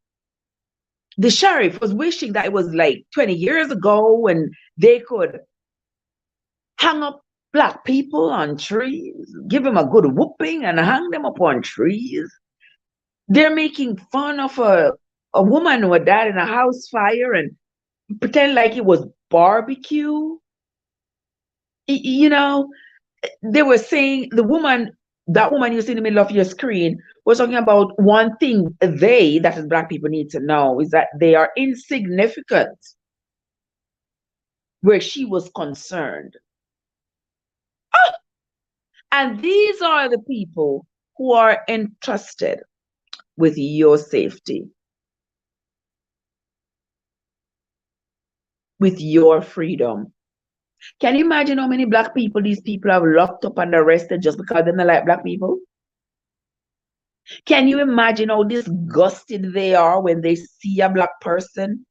the sheriff was wishing that it was like 20 years ago when they could hang up black people on trees, give them a good whooping and hang them up on trees. They're making fun of a woman who had died in a house fire and pretend like it was barbecue. You know, they were saying that woman you see in the middle of your screen was talking about one thing that is black people need to know is that they are insignificant where she was concerned. And these are the people who are entrusted with your safety, with your freedom. Can you imagine how many black people these people have locked up and arrested just because they don't like black people? Can you imagine how disgusted they are when they see a black person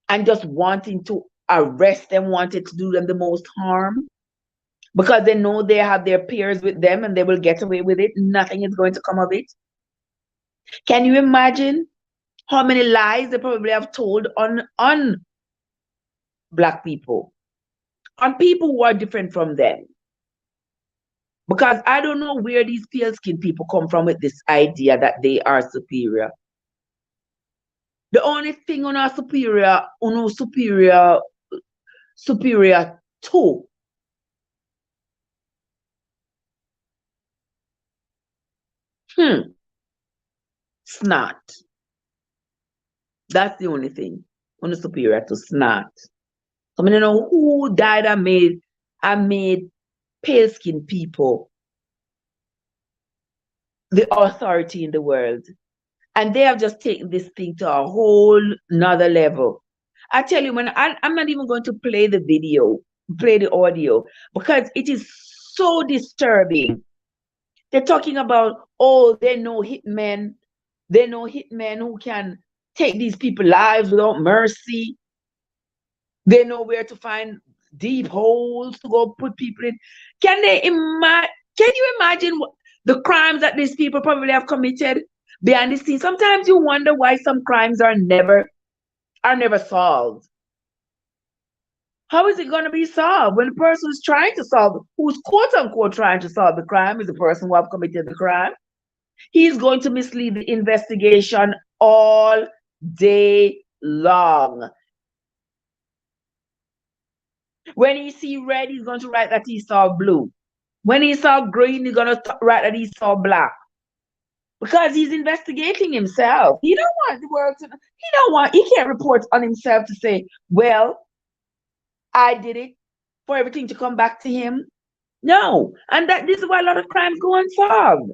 and just wanting to arrest them, wanting to do them the most harm? Because they know they have their peers with them and they will get away with it. Nothing is going to come of it. Can you imagine how many lies they probably have told on black people, on people who are different from them? Because I don't know where these pale skinned people come from with this idea that they are superior. The only thing on our superior to Snot. That's the only thing. On the superior to snot. I mean, you know who died and made pale skinned people the authority in the world. And they have just taken this thing to a whole nother level. I tell you, when I'm not even going to play the video, play the audio, because it is so disturbing. They're talking about, oh, they know hitmen. They know hitmen who can take these people's lives without mercy. They know where to find deep holes to go put people in. Can you imagine the crimes that these people probably have committed behind the scenes? Sometimes you wonder why some crimes are never solved. How is it going to be solved when the person who's trying to solve, who's quote unquote trying to solve the crime, is the person who have committed the crime? He's going to mislead the investigation all day long. When he see red, he's going to write that he saw blue. When he saw green, he's going to write that he saw black. Because he's investigating himself. He don't want the world to, he can't report on himself to say, well, I did it, for everything to come back to him. No. And this is why a lot of crimes go unsolved.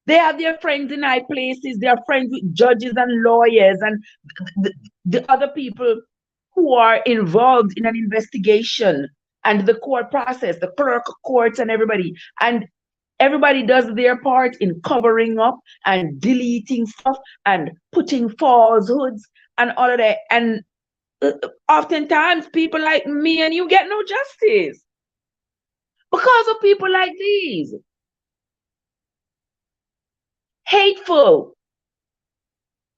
They have their friends in high places. They are friends with judges and lawyers and the other people who are involved in an investigation and the court process, the clerk of courts and everybody. And everybody does their part in covering up and deleting stuff and putting falsehoods and all of that. And oftentimes people like me and you get no justice because of people like these. Hateful,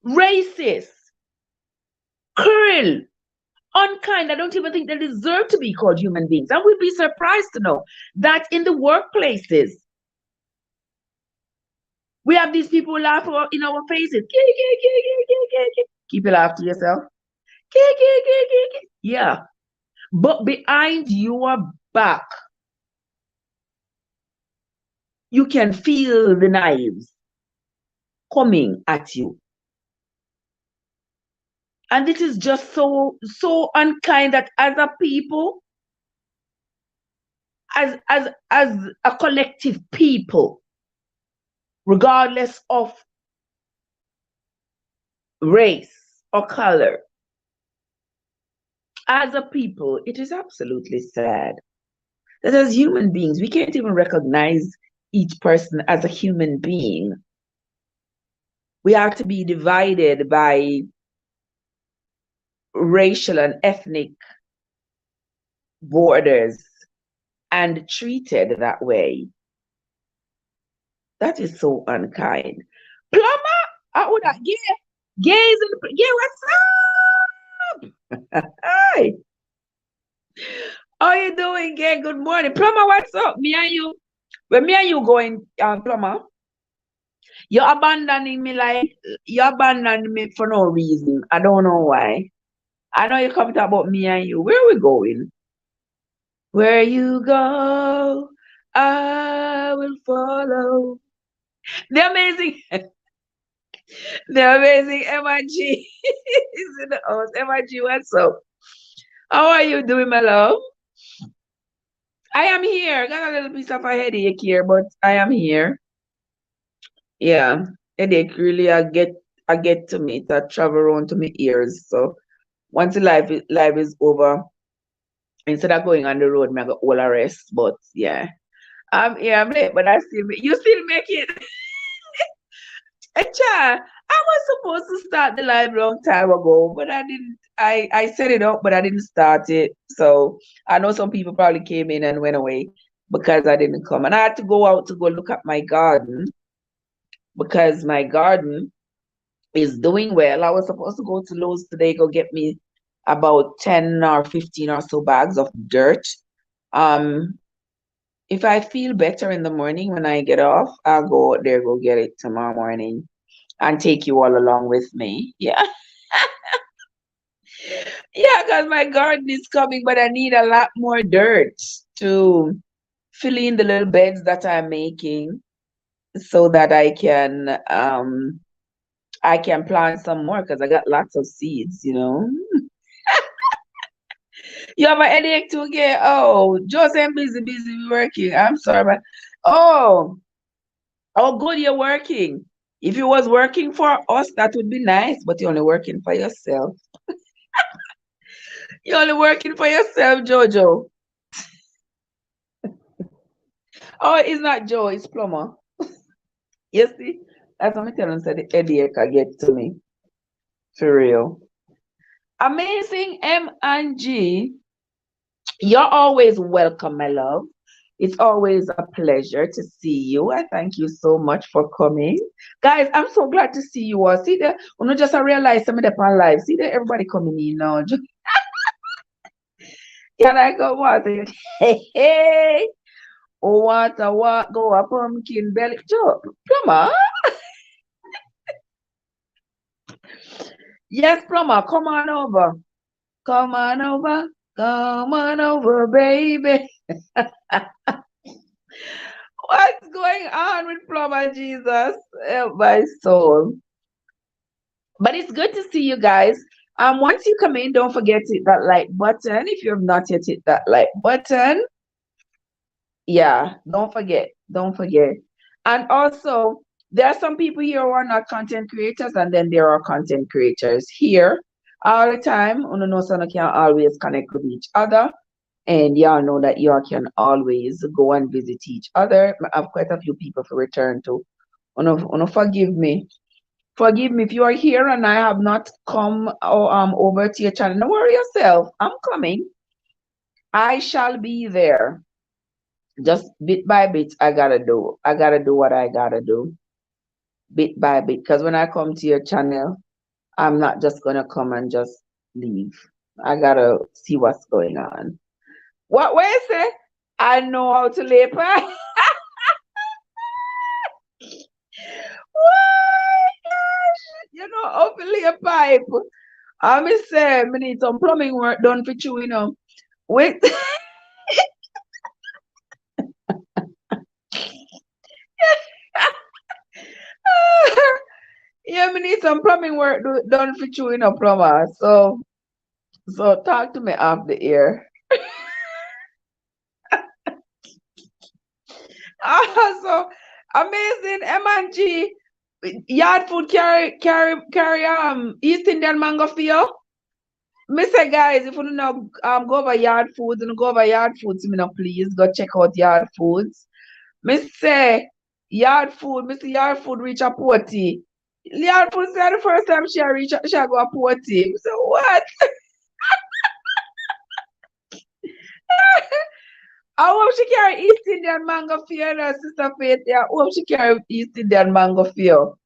racist, cruel, unkind. I don't even think they deserve to be called human beings. And we'd be surprised to know that in the workplaces, we have these people who laugh in our faces. Keep it laugh to yourself. Yeah. But behind your back, you can feel the knives coming at you. And this is just so unkind that as a people, as a collective people, regardless of race or color, as a people, it is absolutely sad that as human beings, we can't even recognize each person as a human being. We are to be divided by racial and ethnic borders and treated that way. That is so unkind. Plumber, gays, what's up? Hi. How you doing, gay? Good morning. Plumber, what's up? Me and you. When me and you going, Plumber, you're abandoning me for no reason. I don't know why. I know you come talk about me and you. Where are we going? Where you go, I will follow. The amazing Emma G is in the house. Emma G, what's up? How are you doing, my love? I am here. Got a little piece of a headache here, but I am here. Yeah, headache really I get to me. It travel around to my ears. So once the life is over, instead of going on the road, I got all a rest. But yeah, I'm late, but you still make it. I was supposed to start the live long time ago, but I didn't. I set it up, but I didn't start it. So I know some people probably came in and went away because I didn't come. And I had to go out to go look at my garden because my garden is doing well. I was supposed to go to Lowe's today, go get me about 10 or 15 or so bags of dirt. If I feel better in the morning when I get off, I'll go out there, go get it tomorrow morning and take you all along with me. Yeah. Yeah, because my garden is coming, but I need a lot more dirt to fill in the little beds that I'm making. so that I can plant some more because I got lots of seeds, you know. You have a headache too, okay? Oh, just I'm busy working. I'm sorry, but oh, oh, good, you're working. If you was working for us, that would be nice, but you're only working for yourself. You're only working for yourself, Jojo. Oh, it's not Joe, it's Plumber. You see? That's what I'm telling you, the headache I get to me. For real. Amazing M and G. You're always welcome, my love. It's always a pleasure to see you. I thank you so much for coming. Guys, I'm so glad to see you all. See there, when I just realize some of them on live. See there, everybody coming in now. Can I go what? Hey, hey. Oh, what? Go a pumpkin belly. Joe, Plumber. Yes, Plumber, come on over. Come on over. Come on over, baby. What's going on with Plumber Jesus? Help my soul. But it's good to see you guys. Once you come in, don't forget to hit that like button. If you have not yet hit that like button, yeah, don't forget. Don't forget. And also, there are some people here who are not content creators, and then there are content creators here all the time. You know, so you can always connect with each other. And y'all know that y'all can always go and visit each other. I have quite a few people to return to. Forgive me. Forgive me if you are here and I have not come over to your channel. Don't worry yourself. I'm coming. I shall be there. Just bit by bit, I gotta do what I gotta do. Bit by bit. Because when I come to your channel, I'm not just gonna come and just leave. I gotta see what's going on. What way say? I know how to lay pipe. Oh gosh, you know how to lay pipe. I say, I need some plumbing work done for you, you know. Wait. Yeah, me need some plumbing work done for you, you know, plumber. So talk to me off the air. So amazing M&G yard food carry East Indian mango for you. Me say guys, if you don't know go over yard foods and go over yard foods, me know please go check out yard foods. Me say yard food, me say yard food reach a potty. Yard food say the first time she reach she go a potty. So what? I hope she carry East Indian mango for you, Sister Faith. Yeah, I hope she carry East Indian mango for you.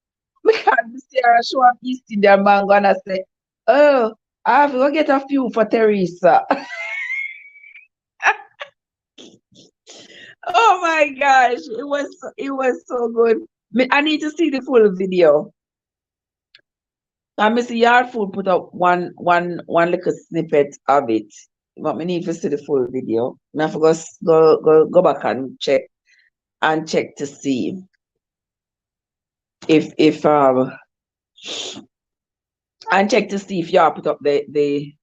Because this year I show up East Indian mango and I say, oh, I have to go get a few for Teresa. Oh my gosh, it was so good. I need to see the full video. I miss Yard Food put up one little snippet of it. But me need to see the full video. I have to go back and check to see if and check to see if y'all put up the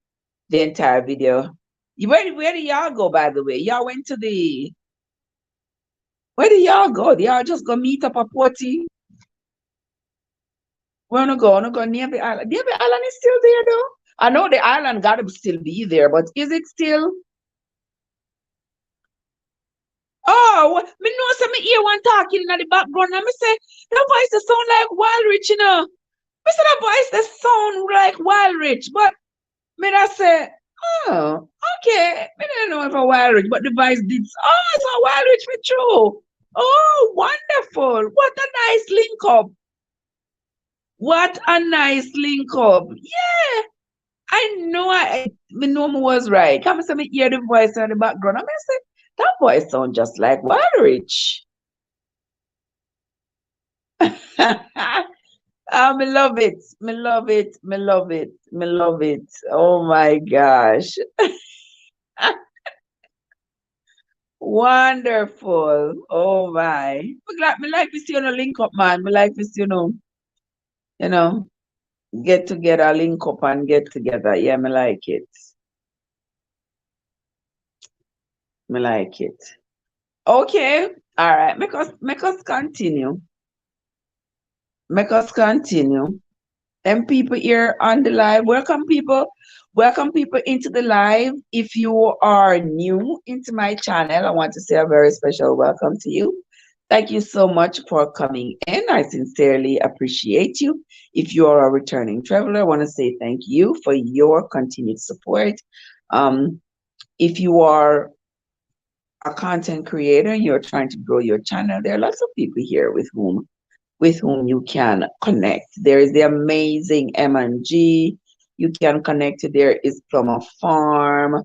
entire video. Where did y'all go, by the way? Y'all went to where did y'all go? Y'all just go meet up a party? Where wanna go near the island? Near the island is still there though. I know the island gotta still be there, but is it still? Oh, me know some me hear one talking in the background and me say that voice that sound like Wild Rich, you know. Me say that voice that sound like Wild Rich, but me that say, oh, okay. Me don't know if a Wild Rich, but the voice did. Oh, it's a Wild Rich for true. Oh, wonderful. What a nice link up. What a nice link up. Yeah, I know me know me was right. Come say me hear the voice in the background. I say, that voice sound just like Wild Rich. Me love it. Me love it. Me love it. Me love it. Oh my gosh. Wonderful. Oh my. Me like to see you link up, man. Me like to see you know, get together, link up and get together. Yeah, me like it. Me like it. Okay. All right. Make us continue. Make us continue. And people here on the live, welcome people. Welcome people into the live. If you are new into my channel, I want to say a very special welcome to you. Thank you so much for coming in. I sincerely appreciate you. If you are a returning traveler, I want to say thank you for your continued support. Um, if you are a content creator and you're trying to grow your channel, there are lots of people here with whom you can connect. There is the amazing M&G. You can connect to. There is Plumber Farm.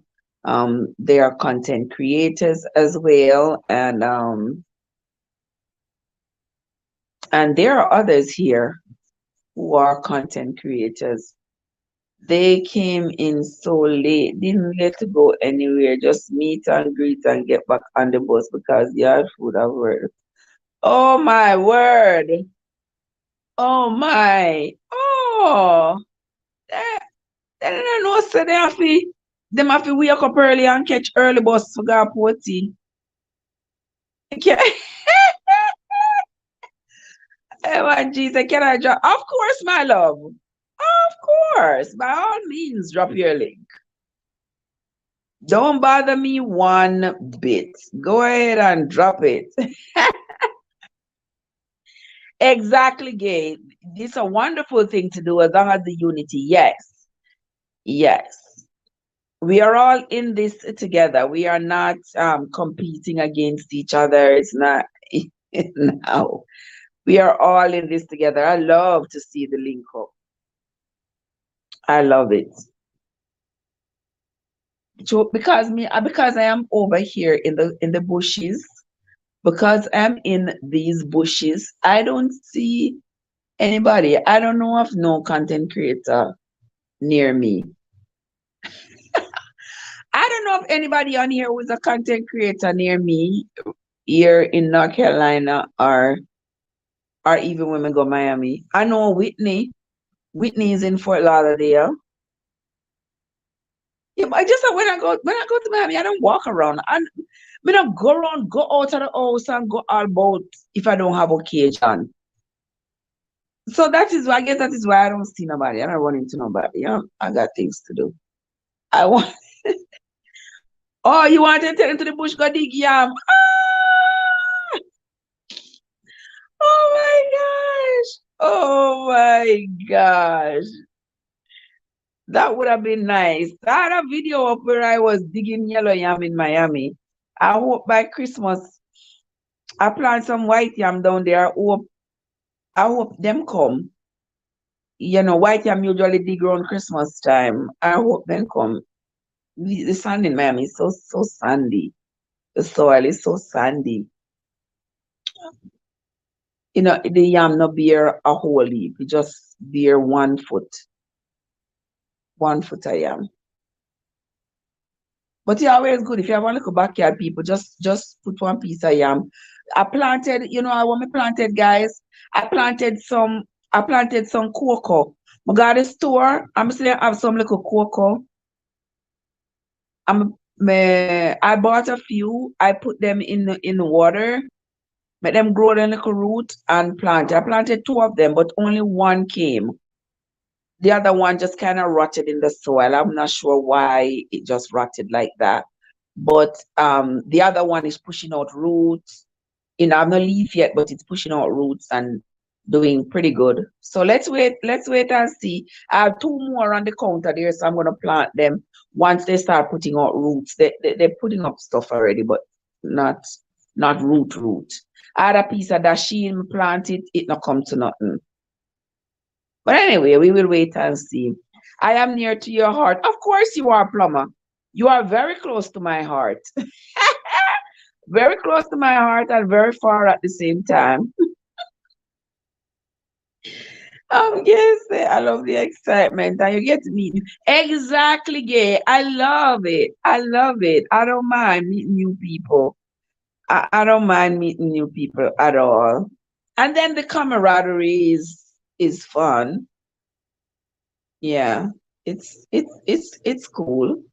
There are content creators as well, and there are others here who are content creators. They came in so late, didn't get to go anywhere, just meet and greet and get back on the bus because the yard food have worked. Oh my word. Oh my. Oh. Eh, they don't know, so they have to wake up early and catch early bus to go Porty. Okay. Jesus, can I drop? Of course, my love. Of course. By all means, drop your link. Don't bother me one bit. Go ahead and drop it. Exactly, Gabe. It's a wonderful thing to do as long as the unity. Yes. Yes. We are all in this together. We are not competing against each other. It's not no. We are all in this together. I love to see the link up. I love it. So because I am over here in the bushes, because I'm in these bushes, I don't see anybody. I don't know of no content creator near me. I don't know if anybody on here who's a content creator near me here in North Carolina or even when we go Miami. I know Whitney. Whitney is in Fort Lauderdale. Yeah, but I just when I go to Miami, I don't walk around. I don't go around, go out of the house and go all about if I don't have occasion. So that is why I guess that is why I don't see nobody. I don't run into nobody. I got things to do. I want Oh, you want to take into the bush go dig yam? Ah! Oh my gosh. Oh my gosh. That would have been nice. I had a video up where I was digging yellow yam in Miami. I hope by Christmas I plant some white yam down there. I hope them come. White yam usually dig around Christmas time. I hope them come. The sand in Miami is so sandy. The soil is so sandy. The yam no bear a whole leaf. It just bear 1 foot. 1 foot of yam. But it's always good if you have a little backyard, people, just put one piece of yam. I planted, I want me planted, guys. I planted some cocoa. I got a store. I'm still have some little cocoa. I bought a few. I put them in the water, let them grow their little root and plant. I planted two of them, but only one came. The other one just kind of rotted in the soil. I'm not sure why it just rotted like that. But the other one is pushing out roots. I'm not leaf yet, but it's pushing out roots and doing pretty good. So let's wait and see. I have two more on the counter there, so I'm gonna plant them once they start putting out roots. They're putting up stuff already, but not root. I had a piece of dasheen planted, it not come to nothing. But anyway, we will wait and see. I am near to your heart. Of course you are, Plumber. You are very close to my heart. Very close to my heart and very far at the same time. Yes, I love the excitement and you get to meet me. Exactly, gay. I love it. I love it. I don't mind meeting new people. I don't mind meeting new people at all. And then the camaraderie is fun. Yeah. It's cool.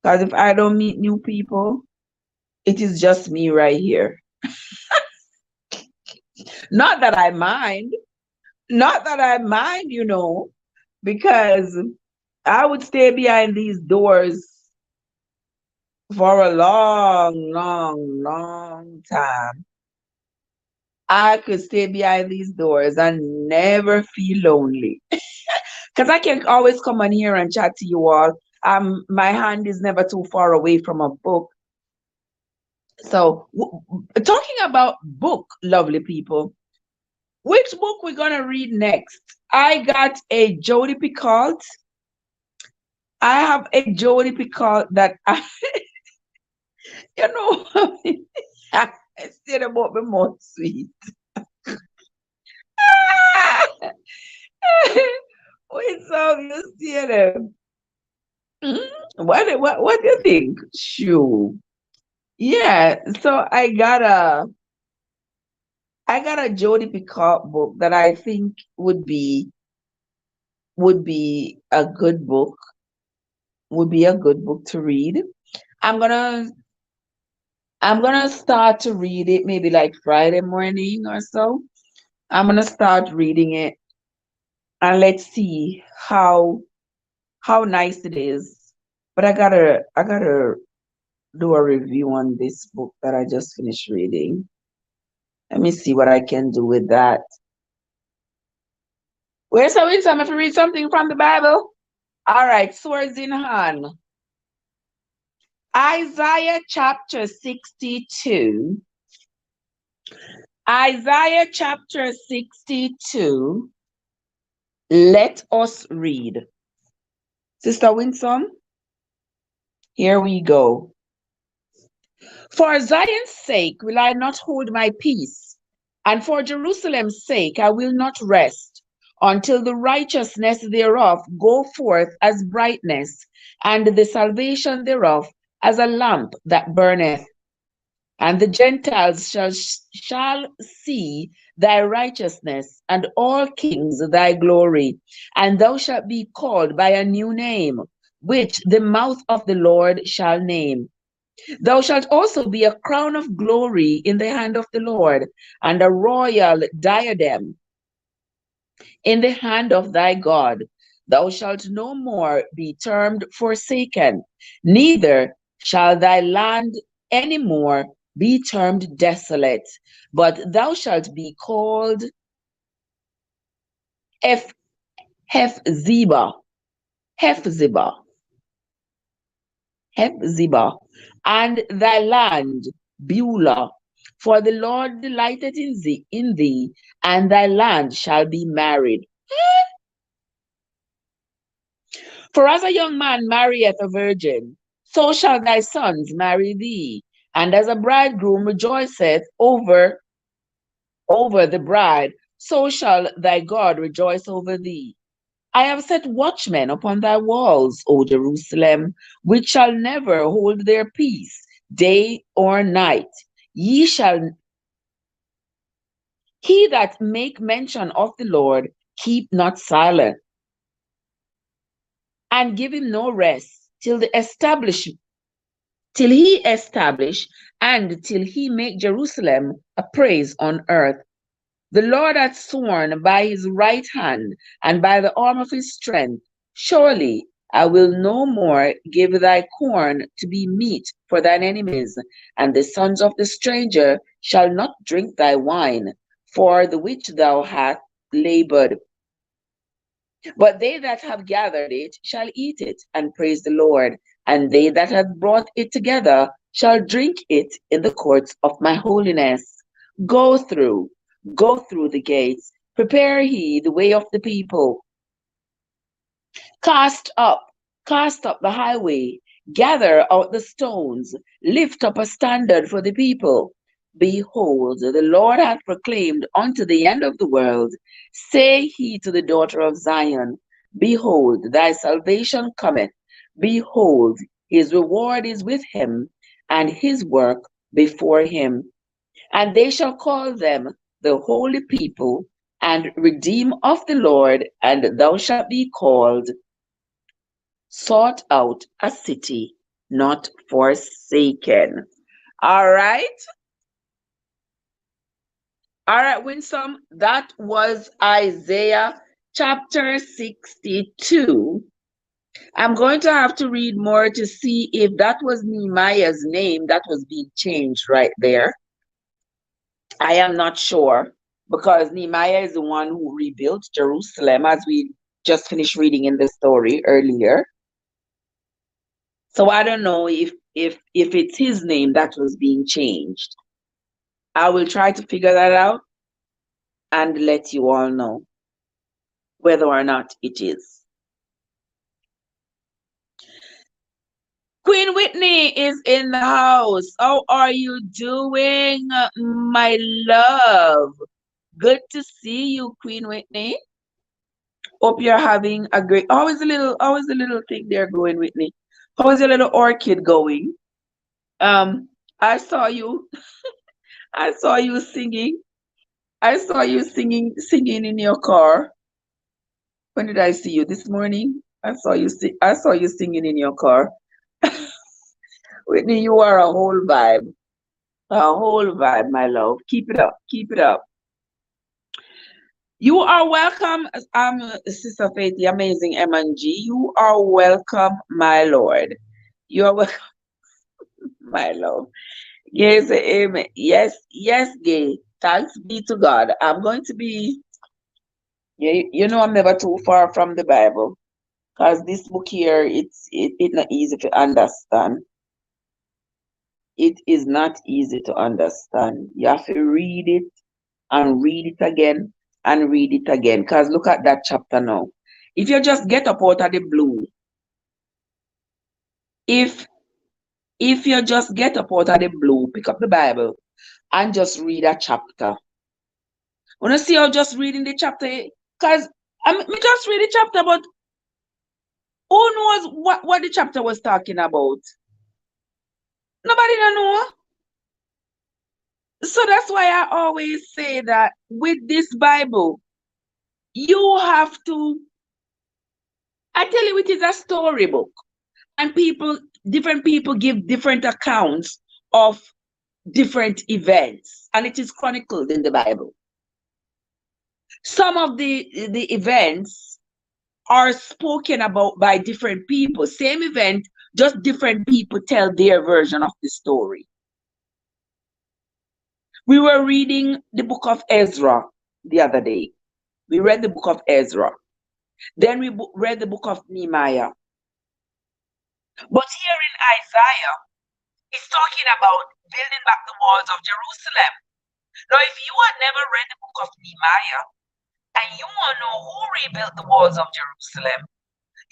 Because if I don't meet new people, it is just me right here. Not that I mind. Not that I mind, because I would stay behind these doors for a long, long, long time. I could stay behind these doors and never feel lonely. Because I can always come on here and chat to you all. My hand is never too far away from a book. So, talking about book, lovely people, which book we're gonna read next? I got a Jodi Picoult. I have a Jodi Picoult that you know, I said about the more sweet. Wait, so you see them. What do you think? Shoo. Yeah, so I got a Jodi Picoult book that I think would be a good book, would be a good book to read. I'm gonna I'm gonna start to read it maybe like Friday morning or so. I'm gonna start reading it and let's see how nice it is. But I gotta do a review on this book that I just finished reading. Let me see what I can do with that. Where's the wisdom if you read something from the Bible? All right, swords in hand. Isaiah chapter 62. Isaiah chapter 62. Let us read. Sister Winsome, here we go. For Zion's sake will I not hold my peace, and for Jerusalem's sake I will not rest, until the righteousness thereof go forth as brightness, and the salvation thereof as a lamp that burneth. And the Gentiles shall see thy righteousness, and all kings thy glory, and thou shalt be called by a new name, which the mouth of the Lord shall name. Thou shalt also be a crown of glory in the hand of the Lord, and a royal diadem in the hand of thy God. Thou shalt no more be termed forsaken, neither shall thy land any more be termed desolate, but thou shalt be called Hephzibah, Hephzibah, Hephzibah, and thy land Beulah. For the Lord delighteth in thee, and thy land shall be married. For as a young man marrieth a virgin, so shall thy sons marry thee. And as a bridegroom rejoiceth over the bride, so shall thy God rejoice over thee. I have set watchmen upon thy walls, O Jerusalem, which shall never hold their peace, day or night. He that make mention of the Lord, keep not silent, and give him no rest till he establish, and till he make Jerusalem a praise on earth. The Lord hath sworn by his right hand, and by the arm of his strength, surely I will no more give thy corn to be meat for thine enemies, and the sons of the stranger shall not drink thy wine, for the which thou hast labored. But they that have gathered it shall eat it and praise the Lord, and they that have brought it together shall drink it in the courts of my holiness. Go through, go through the gates, prepare ye the way of the people. Cast up the highway, gather out the stones, lift up a standard for the people. Behold, the Lord hath proclaimed unto the end of the world. Say he to the daughter of Zion, behold, thy salvation cometh. Behold, his reward is with him, and his work before him. And they shall call them the holy people and redeemed of the Lord, and thou shalt be called sought out, a city not forsaken. All right. All right, Winsome, that was Isaiah chapter 62. I'm going to have to read more to see if that was Nehemiah's name that was being changed right there. I am not sure, because Nehemiah is the one who rebuilt Jerusalem, as we just finished reading in the story earlier. So I don't know if it's his name that was being changed. I will try to figure that out and let you all know whether or not it is. Queen Whitney is in the house. How are you doing, my love? Good to see you, Queen Whitney. Hope you're having a great. How is the little thing there going, Whitney? How is your little orchid going? I saw you. I saw you singing. I saw you singing in your car. When did I see you? This morning? I saw you singing in your car. Whitney, you are a whole vibe. A whole vibe, my love. Keep it up. Keep it up. You are welcome, Sister Faith, the amazing M&G. You are welcome, my Lord. You are welcome, my love. Yes, amen. Yes, yes, gay. Thanks be to God. I'm going to be, yeah, you know, I'm never too far from the Bible, because this book here, it's not easy to understand. It is not easy to understand. You have to read it and read it again and read it again. Because look at that chapter now. If you just get up out of the blue, if you just get up out of the blue, pick up the Bible and just read a chapter. Wanna see how just reading the chapter? Because I just read the chapter, but who knows what the chapter was talking about? Nobody don't know. So that's why I always say that with this Bible, you have to, I tell you, it is a storybook. And different people give different accounts of different events, and it is chronicled in the Bible. Some of the events are spoken about by different people. Same event, just different people tell their version of the story. We were reading the book of Ezra the other day. We read the book of Ezra. Then we read the book of Nehemiah. But here in Isaiah, it's talking about building back the walls of Jerusalem. Now, if you had never read the book of Nehemiah and you want to know who rebuilt the walls of Jerusalem,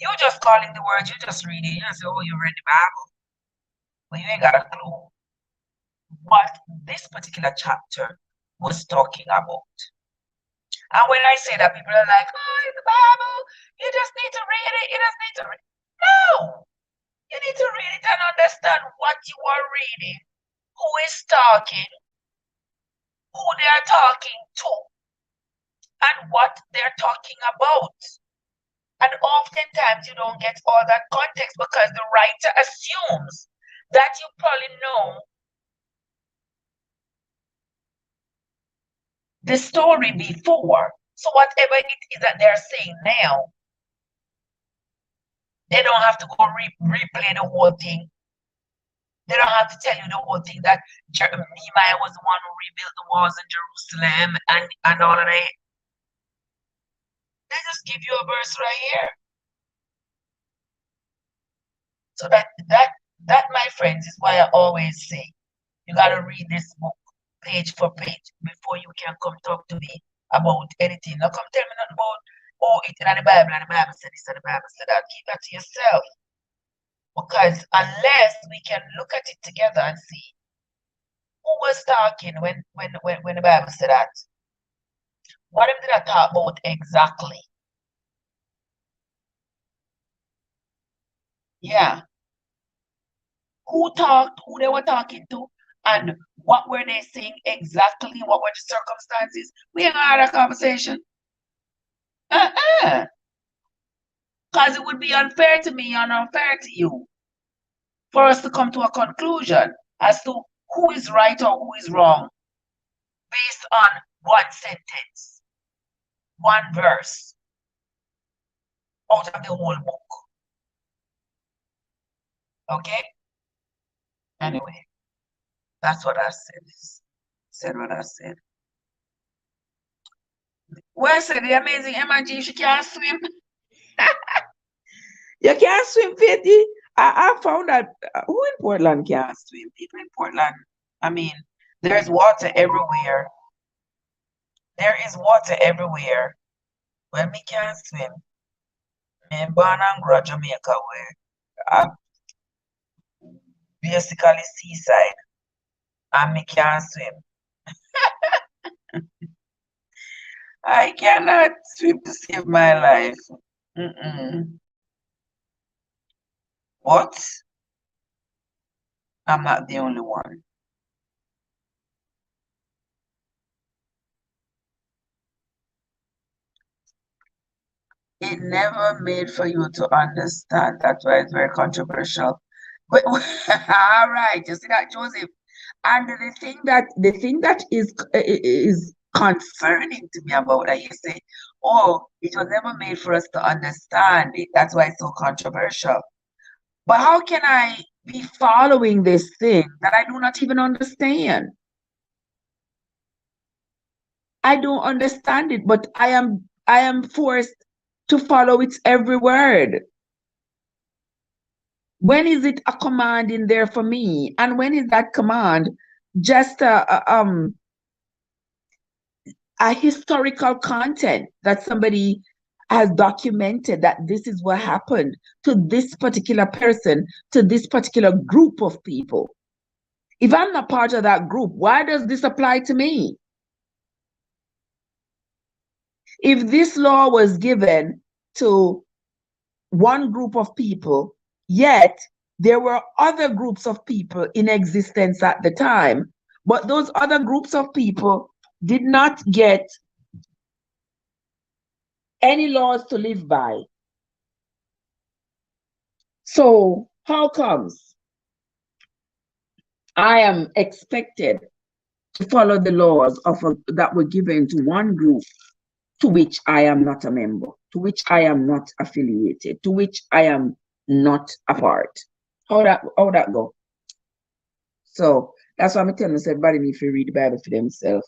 you're just calling the words, you just read it, and say, oh, you read the Bible. But you ain't got a clue what this particular chapter was talking about. And when I say that, people are like, oh, it's the Bible. You just need to read it. You just need to read it. No. You need to read it and understand what you are reading, who is talking, who they are talking to, and what they're talking about. And oftentimes you don't get all that context because the writer assumes that you probably know the story before. So whatever it is that they're saying now, they don't have to go replay the whole thing. They don't have to tell you the whole thing that Nehemiah was the one who rebuilt the walls in Jerusalem and all of that. They just give you a verse right here. So that, my friends, is why I always say you gotta read this book page for page before you can come talk to me about anything. Now come tell me nothing about, oh, it's in the Bible and the Bible said this and the Bible said that. Keep that to yourself. Because unless we can look at it together and see who was talking when the Bible said that, what did I talk about exactly? Yeah. who talked, who they were talking to, and what were they saying exactly, what were the circumstances. We ain't gonna have a conversation. Because it would be unfair to me and unfair to you for us to come to a conclusion as to who is right or who is wrong based on one sentence, one verse out of the whole book. Okay? Anyway, that's what I said. Said what I said. Well said, the amazing Emma G, she can't swim. You can't swim, Faithy. I found that who in Portland can't swim? People in Portland, I mean, there's water everywhere. There is water everywhere. Well, me can't swim. Me born and grow Jamaica where I basically seaside and me can't swim. I cannot swim to save my life. But I'm not the only one. It never made for you to understand. That's why it's very controversial. But all right, you see that, Joseph? And the thing that is concerning to me about that, you say, oh, it was never made for us to understand it. That's why it's so controversial. But how can I be following this thing that I do not even understand? I don't understand it, but I am forced to follow its every word. When is it a command in there for me? And when is that command just a historical content that somebody has documented that this is what happened to this particular person, to this particular group of people? If I'm not part of that group, why does this apply to me? If this law was given to one group of people, yet there were other groups of people in existence at the time, but those other groups of people did not get any laws to live by. So how comes I am expected to follow the laws that were given to one group to which I am not a member, to which I am not affiliated, to which I am not a part? How that go? So that's why I'm telling everybody need to read the Bible for themselves.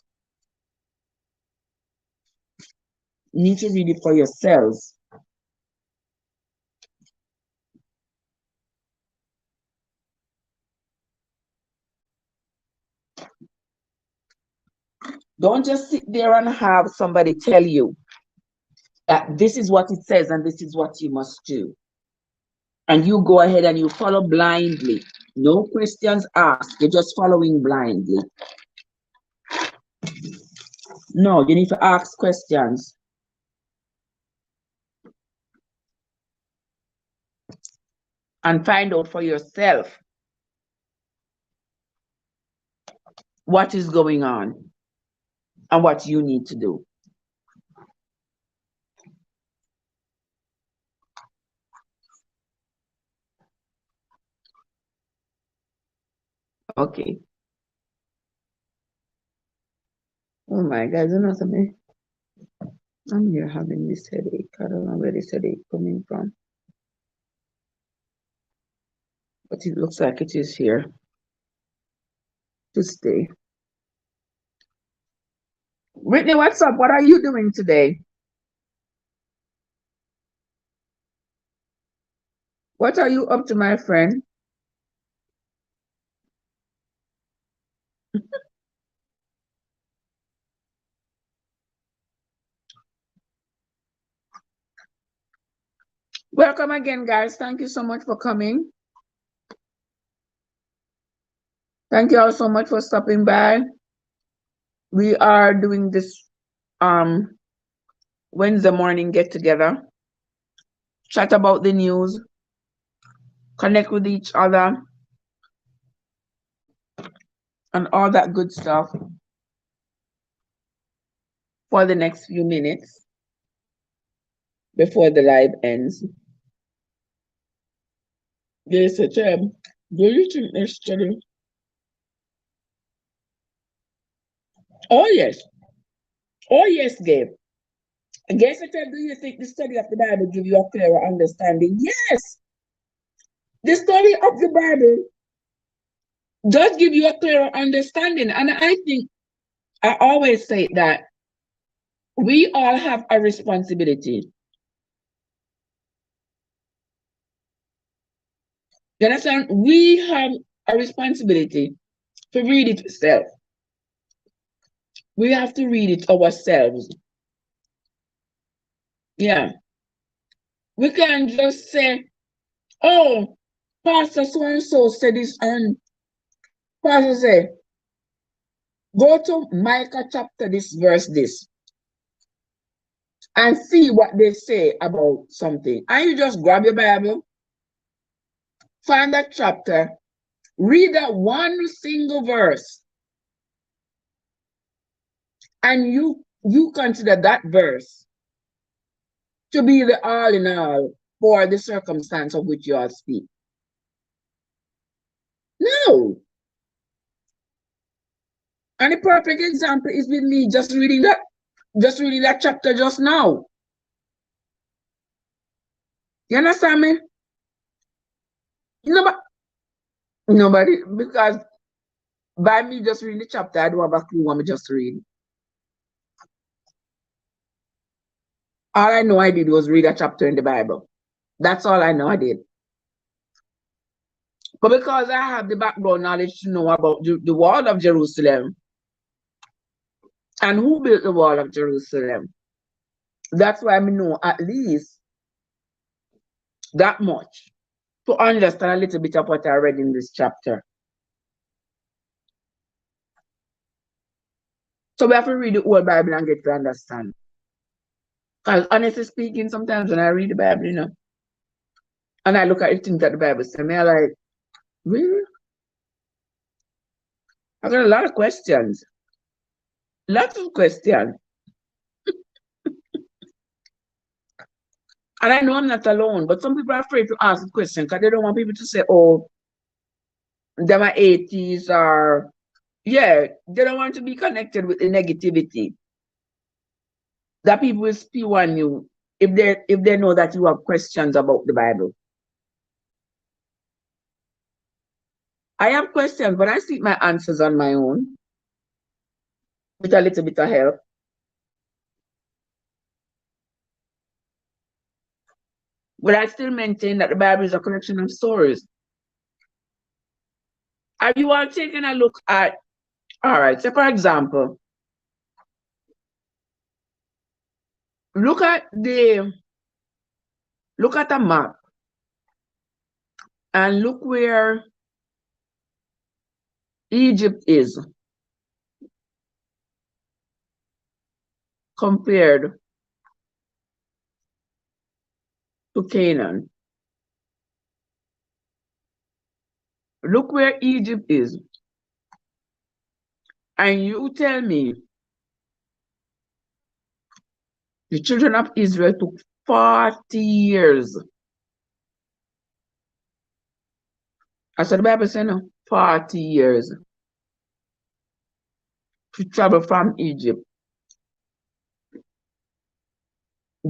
You need to read it for yourselves. Don't just sit there and have somebody tell you that this is what it says and this is what you must do. And you go ahead and you follow blindly. No questions asked. You're just following blindly. No, you need to ask questions. And find out for yourself what is going on and what you need to do. Okay. Oh my God, you know something? I'm here having this headache. I don't know where this headache coming from. But it looks like it is here to stay. Whitney, what's up? What are you doing today? What are you up to, my friend? Welcome again, guys. Thank you so much for coming. Thank you all so much for stopping by. We are doing this Wednesday morning get together, chat about the news, connect with each other, and all that good stuff for the next few minutes before the live ends. They said, Trev, do you think they study? Oh, yes. Oh, yes, Gabe. Guess I said, do you think the study of the Bible give you a clearer understanding? Yes. The study of the Bible does give you a clearer understanding. And I think I always say that we all have a responsibility. You understand? We have a responsibility to read it ourselves. We have to read it ourselves. Yeah. We can't just say, oh, Pastor so-and-so said this, and Pastor say, go to Micah chapter this, verse this, and see what they say about something. And you just grab your Bible, find that chapter, read that one single verse, and you consider that verse to be the all in all for the circumstance of which you are speaking. No. And the perfect example is with me just reading that chapter just now. You understand me? Nobody, because by me just reading the chapter, I don't have a clue what I'm just reading. All I know I did was read a chapter in the Bible. That's all I know I did. But because I have the background knowledge to know about the wall of Jerusalem and who built the wall of Jerusalem, that's why I know at least that much to understand a little bit of what I read in this chapter. So we have to read the whole Bible and get to understand. Because honestly speaking, sometimes when I read the Bible, and I look at the things that the Bible says, I'm like, really? I got a lot of questions. Lots of questions. And I know I'm not alone, but some people are afraid to ask the question because they don't want people to say, oh, them are atheists, or, yeah, they don't want to be connected with the negativity that people will spew on you if they know that you have questions about the Bible. I have questions, but I seek my answers on my own with a little bit of help. But I still maintain that the Bible is a collection of stories. Are you all taking a look at, all right, so for example, look at a map and look where Egypt is compared to Canaan. Look where Egypt is. And you tell me the children of Israel took 40 years. That's what the Bible says now, 40 years to travel from Egypt.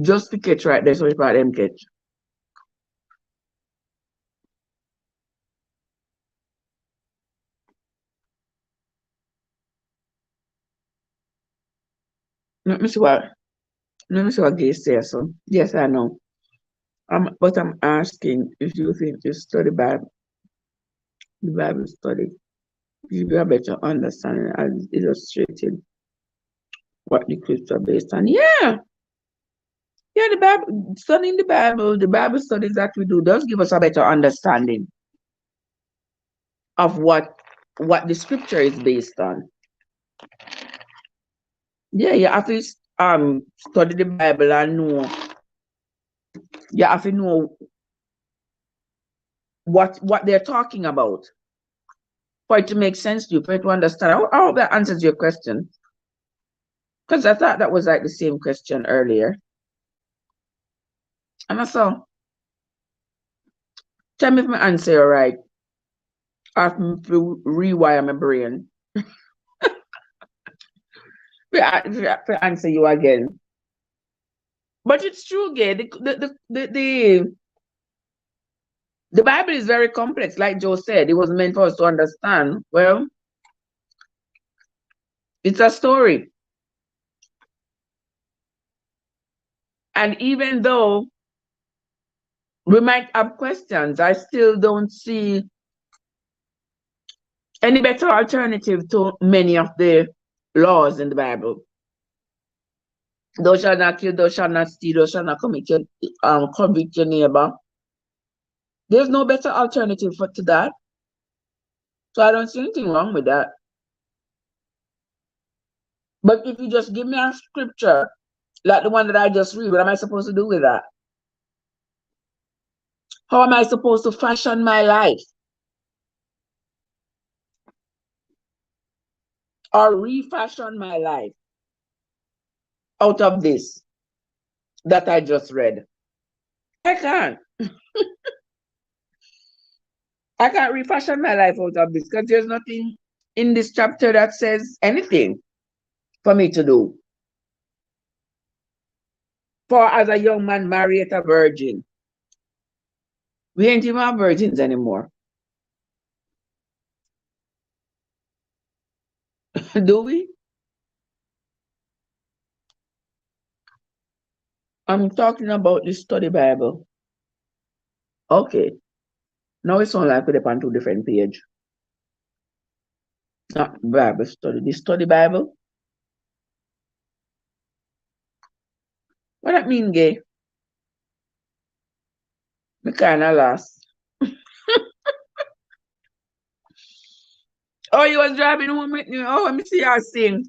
Just to catch right there, so it's part them catch. Let me see what they say. So yes, I know. But I'm asking if you think you study Bible, the Bible study, give you a better understanding as illustrated what the clips are based on. Yeah. Yeah, the Bible, studying the Bible studies that we do does give us a better understanding of what the scripture is based on. Yeah, you have to study the Bible and know. You have to know what they're talking about. for it to make sense to you, for you to understand. I hope that answers your question. Because I thought that was like the same question earlier. And I saw, tell me if my answer all right. I have to rewire my brain. to answer you again. But it's true, gay. The Bible is very complex, like Joe said. It was meant for us to understand. Well, it's a story. And even though we might have questions, I still don't see any better alternative to many of the laws in the Bible. Thou shalt not kill, thou shalt not steal, thou shalt not commit convict your neighbor. There's no better alternative to that. So I don't see anything wrong with that. But if you just give me a scripture, like the one that I just read, what am I supposed to do with that? How am I supposed to fashion my life? Or refashion my life out of this that I just read? I can't. I can't refashion my life out of this because there's nothing in this chapter that says anything for me to do. For as a young man married a virgin, we ain't even have virgins anymore. Do we? I'm talking about the study Bible. Okay. Now it's on like with on 2 different pages. Not Bible study. The study Bible. What that mean, gay? Me kinda lost. Oh, you was driving home with me. Oh, let me see y'all sing.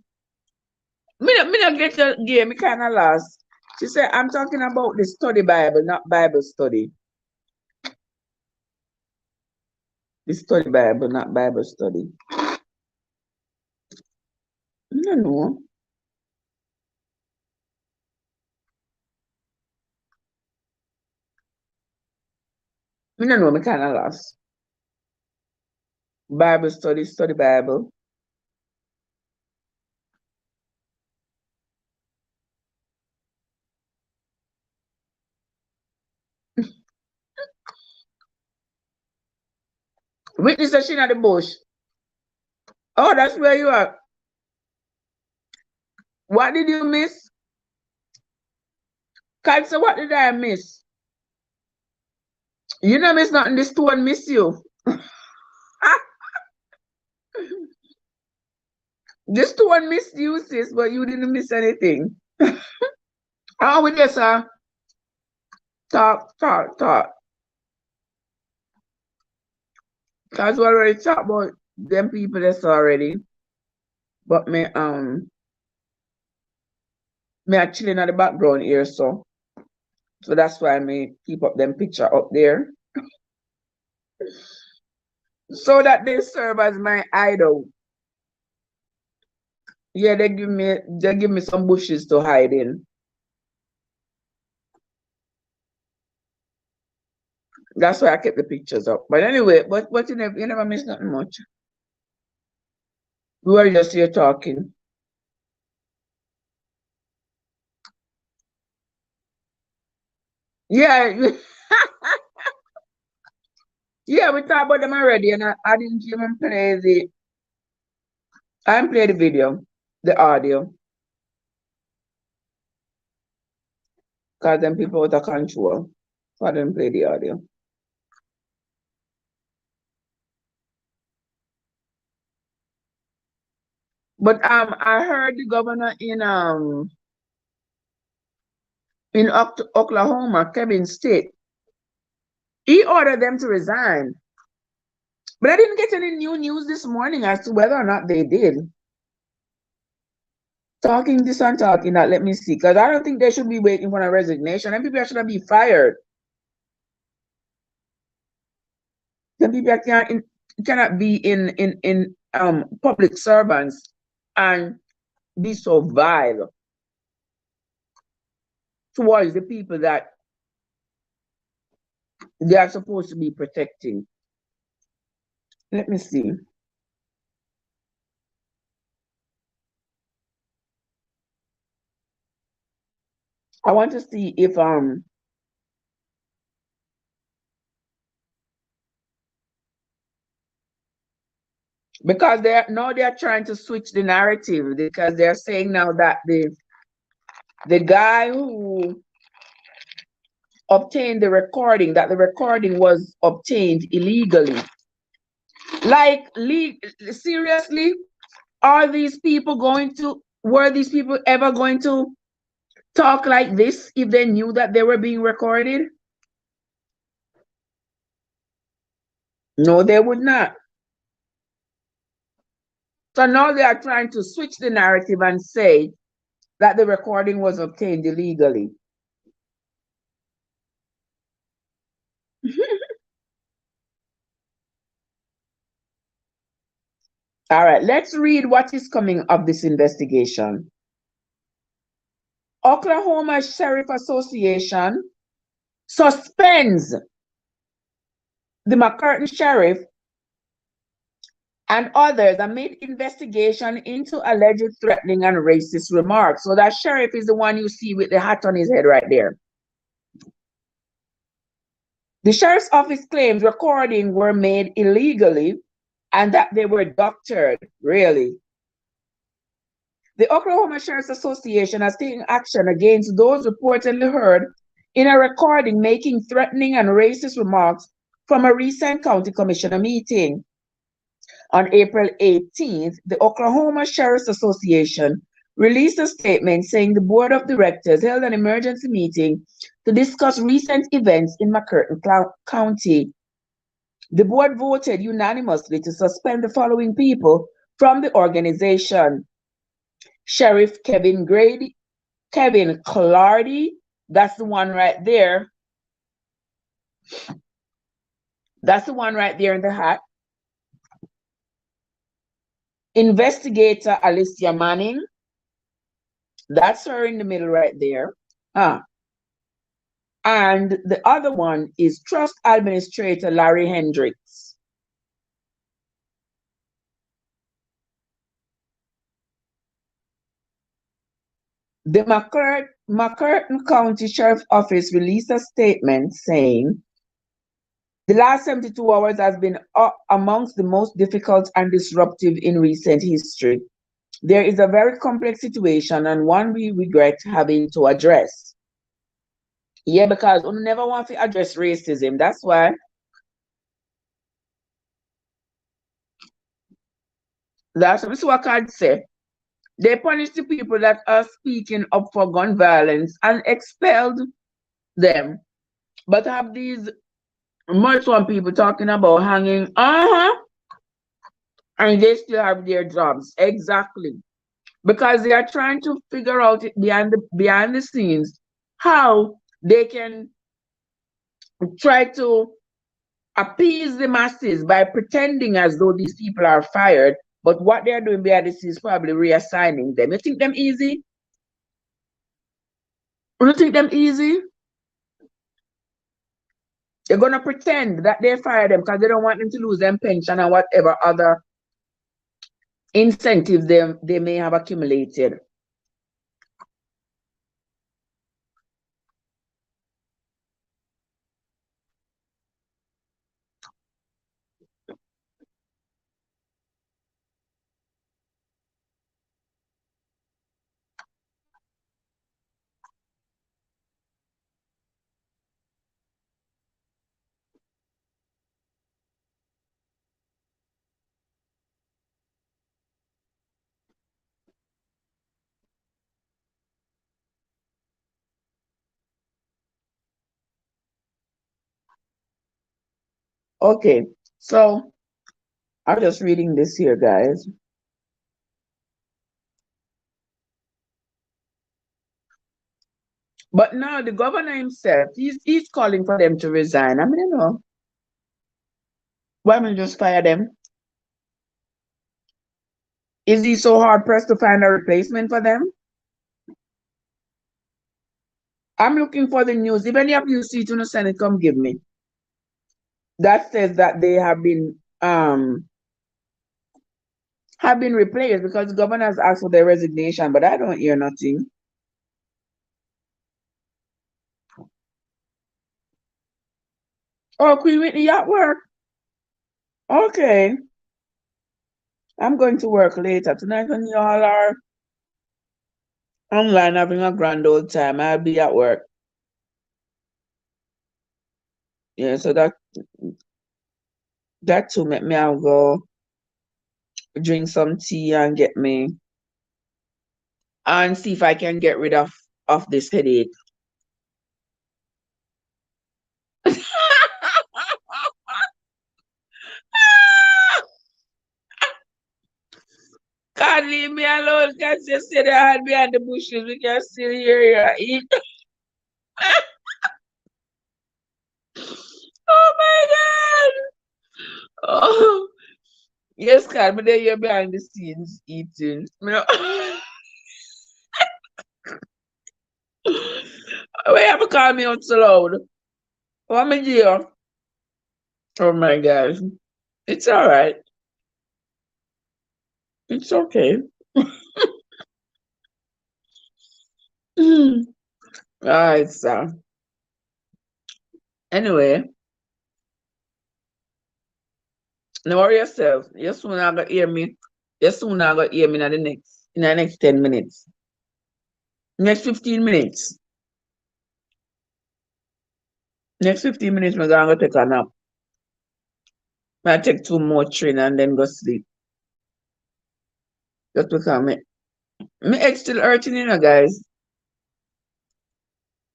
Me not get your gay. Me kinda lost. She said, I'm talking about the study Bible, not Bible study. The study Bible, not Bible study. I don't know. I don't know. Me kinda lost. Bible study, study Bible. Witness said she at the bush. Oh, that's where you are. What did you miss? Kat, so what did I miss? You know miss nothing, this one miss you. This one missed you, sis, but you didn't miss anything. Oh, we just talk. Because we already talked about them people that's already. But me are chilling at the background here, so that's why I keep up them picture up there. So that they serve as my idol. Yeah, they give me some bushes to hide in. That's why I kept the pictures up. But anyway, but you never miss nothing much. We were just here talking. Yeah. Yeah, we talked about them already, and I didn't even play I didn't play the video, the audio. Because them people out of control. So I didn't play the audio. But I heard the governor in Oklahoma, Kevin State, he ordered them to resign. But I didn't get any new news this morning as to whether or not they did. Talking this and talking that, let me see. Because I don't think they should be waiting for a resignation. And people should be fired. Then people can't be in public servants and be so vile towards the people that they are supposed to be protecting. Let me see. I want to see if because they're trying to switch the narrative, because they're saying now that the guy who obtained the recording, that the recording was obtained illegally. Like, seriously, were these people ever going to talk like this if they knew that they were being recorded? No, they would not. So now they are trying to switch the narrative and say that the recording was obtained illegally. All right, let's read what is coming of this investigation. Oklahoma Sheriff Association suspends the McCurtain Sheriff and others amid investigation into alleged threatening and racist remarks. So that sheriff is the one you see with the hat on his head right there. The sheriff's office claims recordings were made illegally and that they were doctored, really. The Oklahoma Sheriff's Association has taken action against those reportedly heard in a recording making threatening and racist remarks from a recent county commissioner meeting. On April 18th, the Oklahoma Sheriff's Association released a statement saying the board of directors held an emergency meeting to discuss recent events in McCurtain County. The board voted unanimously to suspend the following people from the organization: Sheriff Kevin Clardy, that's the one right there. That's the one right there in the hat. Investigator Alicia Manning, that's her in the middle right there. And the other one is Trust Administrator Larry Hendricks. The McCurtain County Sheriff's Office released a statement saying, the last 72 hours has been amongst the most difficult and disruptive in recent history. There is a very complex situation and one we regret having to address. Yeah, because we never want to address racism. That's why. That's what I say. They punish the people that are speaking up for gun violence and expelled them. But have these Muslim people talking about hanging, and they still have their jobs. Exactly. Because they are trying to figure out behind the scenes how they can try to appease the masses by pretending as though these people are fired, but what they're doing behind the scenes is probably reassigning them. You think them easy? You think them easy? They're gonna pretend that they fire them because they don't want them to lose their pension and whatever other incentives they may have accumulated. Okay, so I'm just reading this here, guys. But now the governor himself, he's calling for them to resign. I mean, Why don't you just fire them? Is he so hard pressed to find a replacement for them? I'm looking for the news. If any of you see it in the Senate, come give me. That says that they have been replaced because the governor has asked for their resignation, but I don't hear nothing. Oh, Queen Whitney, you at work? Okay. I'm going to work later tonight when y'all are online having a grand old time. I'll be at work. Yeah, so that too make me I'll go drink some tea and get me and see if I can get rid of this headache. God leave me alone. Can't just sit there hide behind the bushes. We can still hear you eat. Oh my God. Oh yes, God, but then you're behind the scenes eating. You know? Why you have to call me out so loud? What am I doing? Oh my gosh. It's all right. It's okay. All right, so anyway, no worry yourself. You soon are gonna hear me. You soon are gonna hear me in the next 10 minutes. Next 15 minutes. Next 15 minutes, I'm gonna take a nap. I take 2 more train and then go sleep. Just because my head still hurting, guys.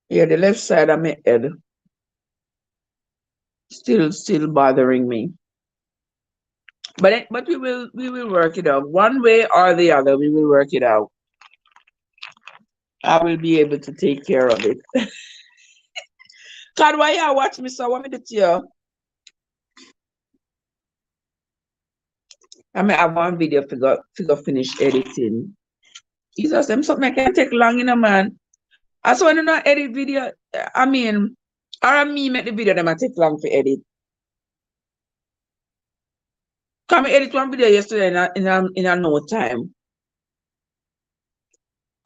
Yeah, the left side of my head still bothering me. But we will work it out. One way or the other, we will work it out. I will be able to take care of it. God, why you watch me so? What me do to you? I mean, I have one video figure finish editing. Jesus, them something can take long, man. I saw when you not edit video. I mean, or me make the video them I take long to edit. Come edit one video yesterday in a no time.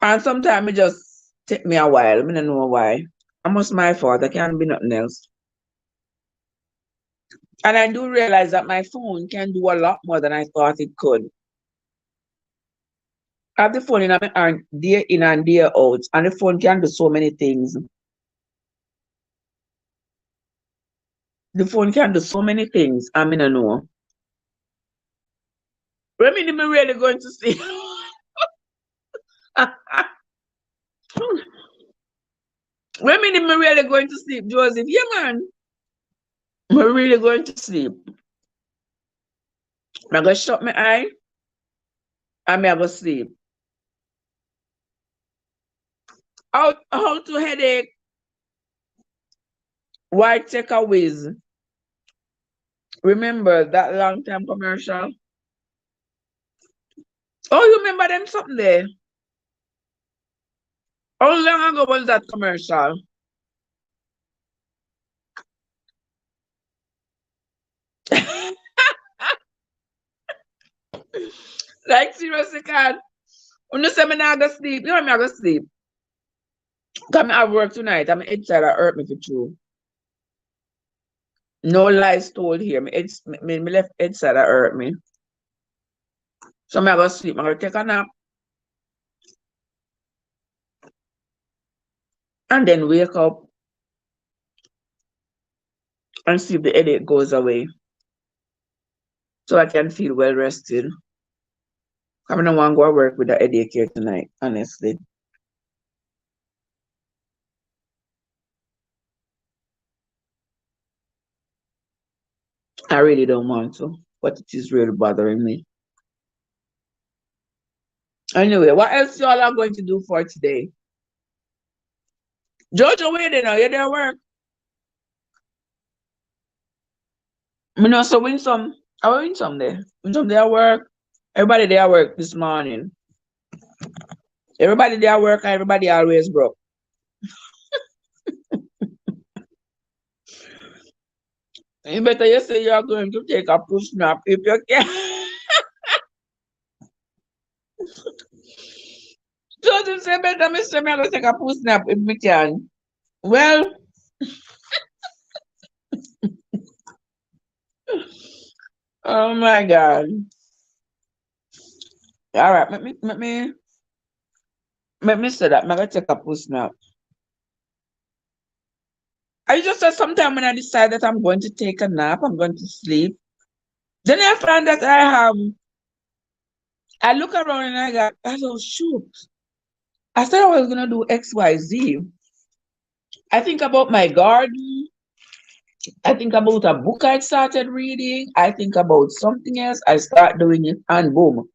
And sometimes it just take me a while. I don't know why. Almost my fault. I can't be nothing else. And I do realize that my phone can do a lot more than I thought it could. I have the phone in my hand day in and day out, and the phone can do so many things. The phone can do so many things. I mean, I know. When am I really going to sleep? When am I really going to sleep, Joseph? Yeah, man. I'm really going to sleep. I'm going to shut my eye and I'm going to sleep. How to headache? Why take a whiz? Remember that long time commercial? Oh, you remember them something there? How long ago was that commercial? Like seriously, God. When you say me not go sleep, you know me I go sleep. Come I have work tonight. I'm inside that hurt me for true. No lies told here. Me left inside that hurt me. So I'm gonna sleep. I'm gonna take a nap. And then wake up and see if the headache goes away. So I can feel well rested. I don't want to go to work with a headache here tonight, honestly. I really don't want to, but it is really bothering me. Anyway, what else y'all are going to do for today? Jojo, where they now? You there work? Me know so I win some there. Win some there at work. Everybody there at work this morning. Everybody there at work and everybody always broke. You better you say you are going to take a push nap if you can. Joseph say better me say me I go take a push nap if me can. Well, oh my God. All right, let me say that. I'm gonna take a push nap. I just said sometime when I decide that I'm going to take a nap, I'm going to sleep. Then I find that I look around and I thought, shoot, I said I was gonna do XYZ. I think about my garden. I think about a book I started reading. I think about something else. I start doing it, and boom.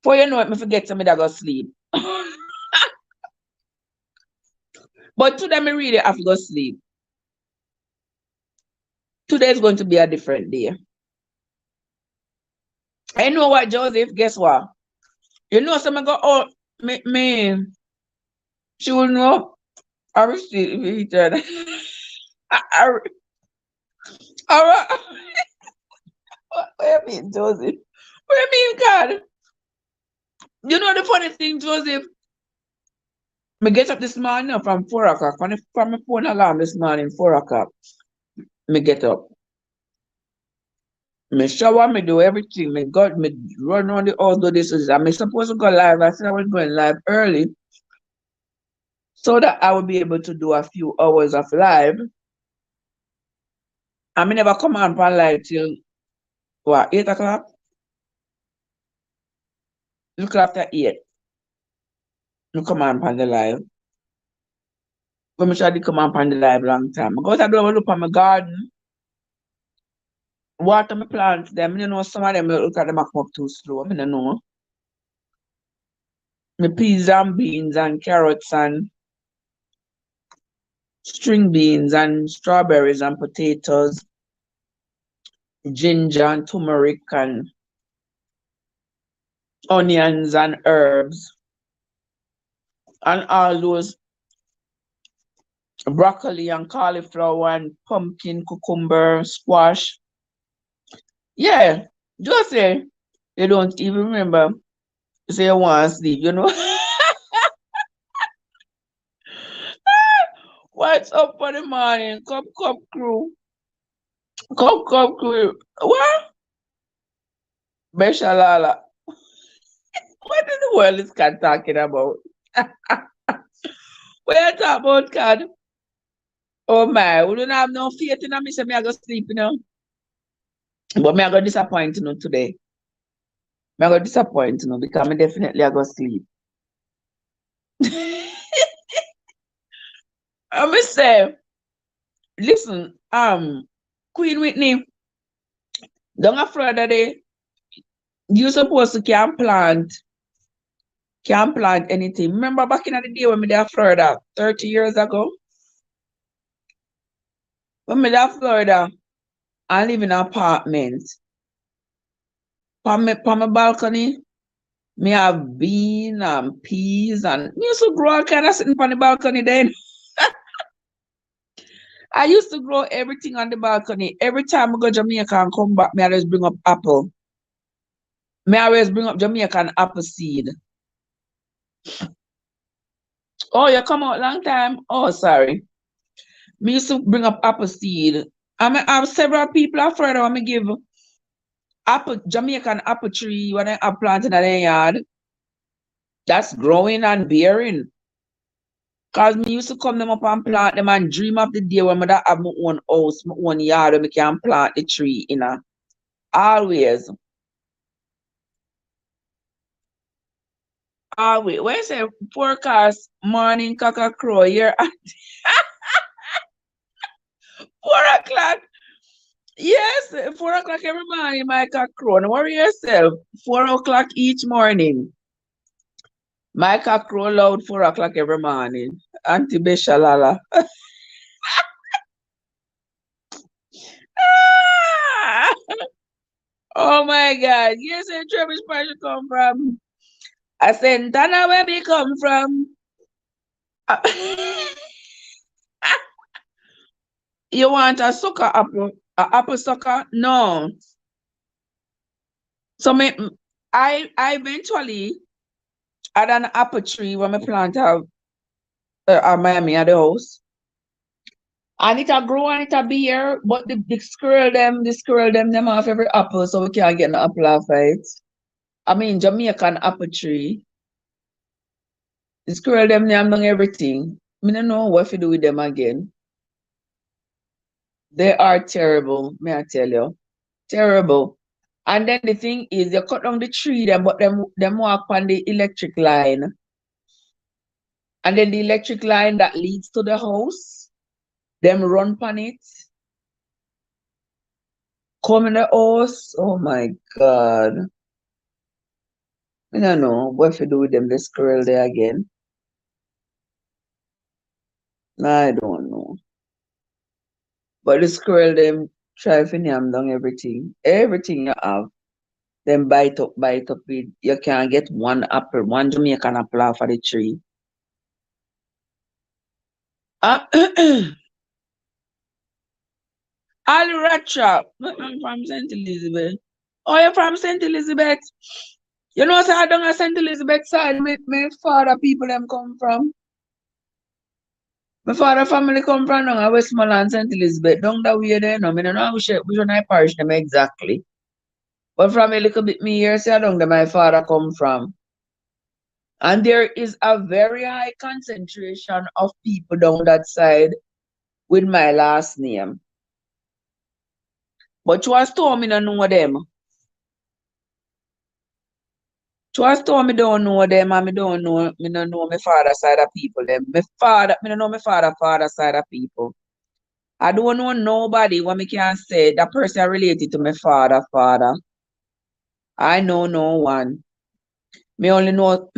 Before you know it, me forget something that go sleep. But today, me really have to go sleep. Today is going to be a different day. I know what, Joseph. Guess what? You know, someone go, oh, me, she will know. I will see if he turn. I, I, what you mean, Joseph? What you mean, God? You know the funny thing, Joseph? Me get up this morning from 4 o'clock. From my phone alarm this morning, 4 o'clock. Me get up. Me shower, me do everything. Me run on the house, do this. I'm supposed to go live. I said I was going live early so that I will be able to do a few hours of live. I may never come on for live till what, 8 o'clock? Look after 8. You come on for the live. But me try to come on for the live long time. I go to go look at my garden, water my plants them. You know, some of them look at them come up too slow. I don't know. My peas and beans and carrots and string beans and strawberries and potatoes, ginger and turmeric and onions and herbs and all those broccoli and cauliflower and pumpkin, cucumber, squash. Yeah, just say you don't even remember. Say you want to sleep, you know. What's up for the morning? Come crew. Come crew. What? Beshalala. What in the world is Cat talking about? What you talk about, Cat? Oh my, we don't have no faith in me, so me I go sleep, you know. But me I go disappoint you know, today. Me I go disappoint you know, because me definitely I go sleep. I must say, listen, Queen Whitney, don't afraid that you supposed to can't plant anything. Remember back in the day when me there Florida, 30 years ago? When me there Florida, I live in an apartment. On my balcony, me have beans and peas and me used to grow all kind of sitting on the balcony then. I used to grow everything on the balcony. Every time I go Jamaica and come back, me always bring up apple. Me always bring up Jamaican apple seed. Oh, you come out long time? Oh, sorry. Me used to bring up apple seed. I have several people I've heard of me give apple Jamaican apple tree when I have planted in the yard. That's growing and bearing. Cause me used to come them up and plant them and dream of the day when I have my own house, my own yard where I can plant the tree, you know. Always. Always. When I say forecast morning cock a crow here at 4 o'clock. Yes, 4 o'clock every morning, my cock crow. Don't worry yourself. 4 o'clock each morning. My cock crow loud 4 o'clock every morning. Auntie Beshalala. Oh my God. Yes, where Travis Parker come from? I said, Dana, where we come from? You want a sucker apple? A apple sucker? No. So I eventually had an apple tree when I plant at Miami at the house. And it a grow and it a bear, but the squirrel them off every apple so we can't get an apple off it. I mean Jamaican apple tree. The squirrel them done everything. I don't know what to do with them again. They are terrible, may I tell you. Terrible. And then the thing is, you cut down the tree, but them walk on the electric line. And then the electric line that leads to the house, them run on it. Come in the house. Oh my God. I don't know what to do with them, the squirrel there again. I don't know. But the squirrel, them try to yam down everything. Everything you have. Then bite up with. You can't get one apple, one Jamaican apple off of the tree. Alracha. I'm from St. Elizabeth. Oh, you're from St. Elizabeth? You know, so I don't know St. Elizabeth side, my father people them come from. My father family come from down Westmoreland, St. Elizabeth. Down that way there, no. I don't know which one I parish them exactly. But from a little bit me here, say down there my father come from. And there is a very high concentration of people down that side with my last name. But you was told me don't know them. You was told me don't know them and me don't know my father's side of people them. Me don't know my father side of people. I don't know nobody what me can say that person related to my father. I know no one. Me only know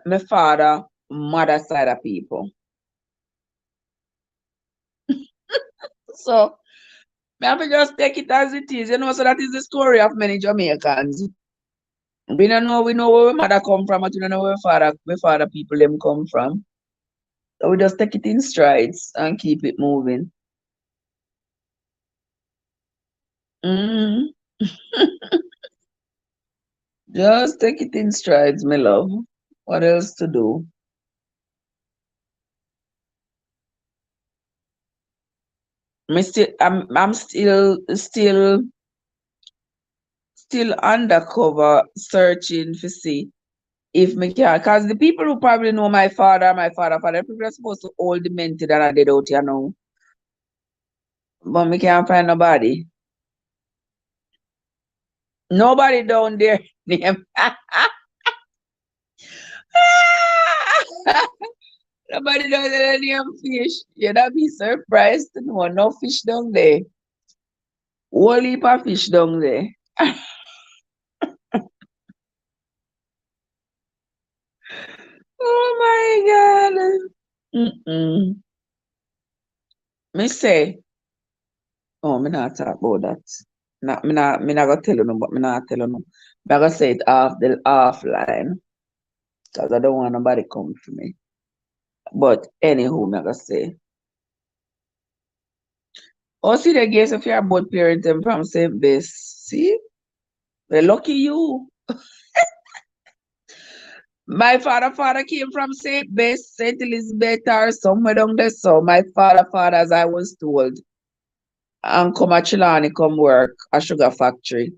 my mother side of people. So me have to just take it as it is, so that is the story of many Jamaicans. We don't know, we know where my mother come from, but we don't know where my father people them come from. So we just take it in strides and keep it moving. Mm. Just take it in strides, my love. What else to do? I'm still undercover searching to see if me can, because the people who probably know my father, people are supposed to all demented and I did out here now. But me can't find nobody. Nobody down there name. Nobody down there name fish. You'd be surprised to know no fish down there. Whole heap of fish down there. Oh my God. Mm-mm. Me say, oh, me not talk about that. Me not gonna tell you no, but me not tell you no. Me gonna say it off the offline. Because I don't want nobody come for me. But anywho, me gonna say. Oh, see the guess if you're both parents and from same base. See? We're lucky you. My father came from St. Bess, St. Elizabeth, or somewhere down there. So my father, as I was told, and come at Chilani come work a sugar factory.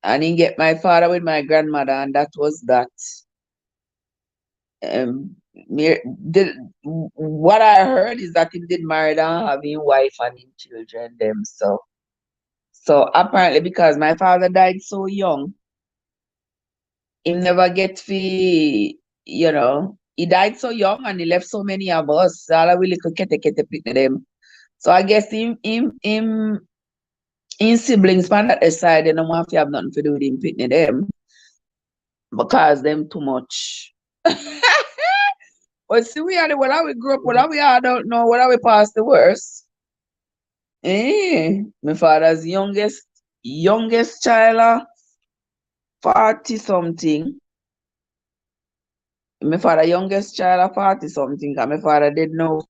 And he get my father with my grandmother, and that was that. What I heard is that he did marry and having wife and him children them. So apparently because my father died so young, he never get he died so young and he left so many of us. All I really could kete pick them. So I guess him siblings from that side, they don't want to have nothing to do with him picking them because them too much. But see, when we grew up, when we all don't know, when we passed the worst. My father's youngest, youngest child, 40 something. My father youngest child, 40 something. And my father did know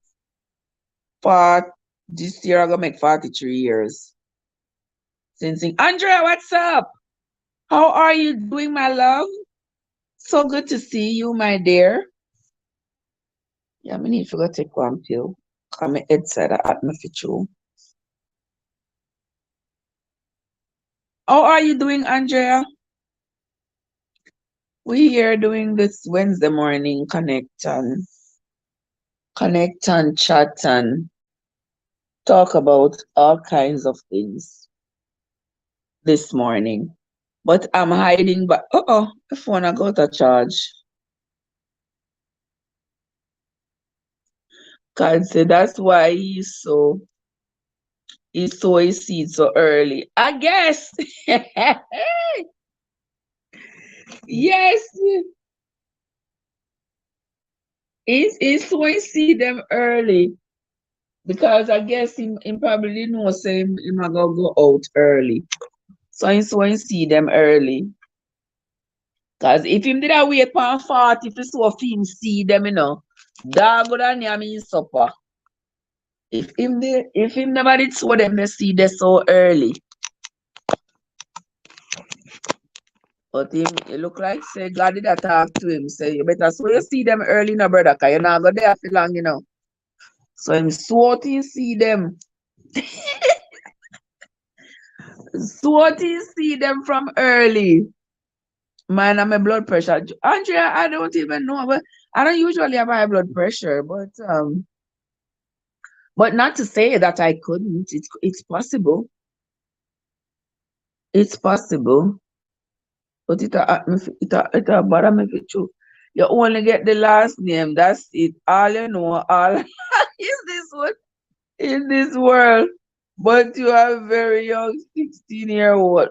this year I gonna make 43 years. Since Andrea, what's up? How are you doing, my love? So good to see you, my dear. Yeah, I need to go take one pill. Come outside at my fit. How are you doing, Andrea? We here doing this Wednesday morning connect and chat and talk about all kinds of things this morning. But I'm hiding back. The phone I got a charge. Can't say that's why he's so his seed so early. I guess. Yes. He's so he see them early. Because I guess him probably know say him a go out early. So he see them early. Cause if him did a wait for 40 if so if him see them, dog would have near me supper. If him never did so them they see they so early. But him it look like say God did a talk to him. Say you better so you see them early no brother, cause you're not go there for long. So him so he see them. So he see them from early. Man, I'm a blood pressure. Andrea, I don't even know. But I don't usually have high blood pressure, but not to say that I couldn't. It's possible. It's possible. But it bother me for true. You only get the last name. That's it. All you know, all is this one in this world. But you are very young, 16-year-old.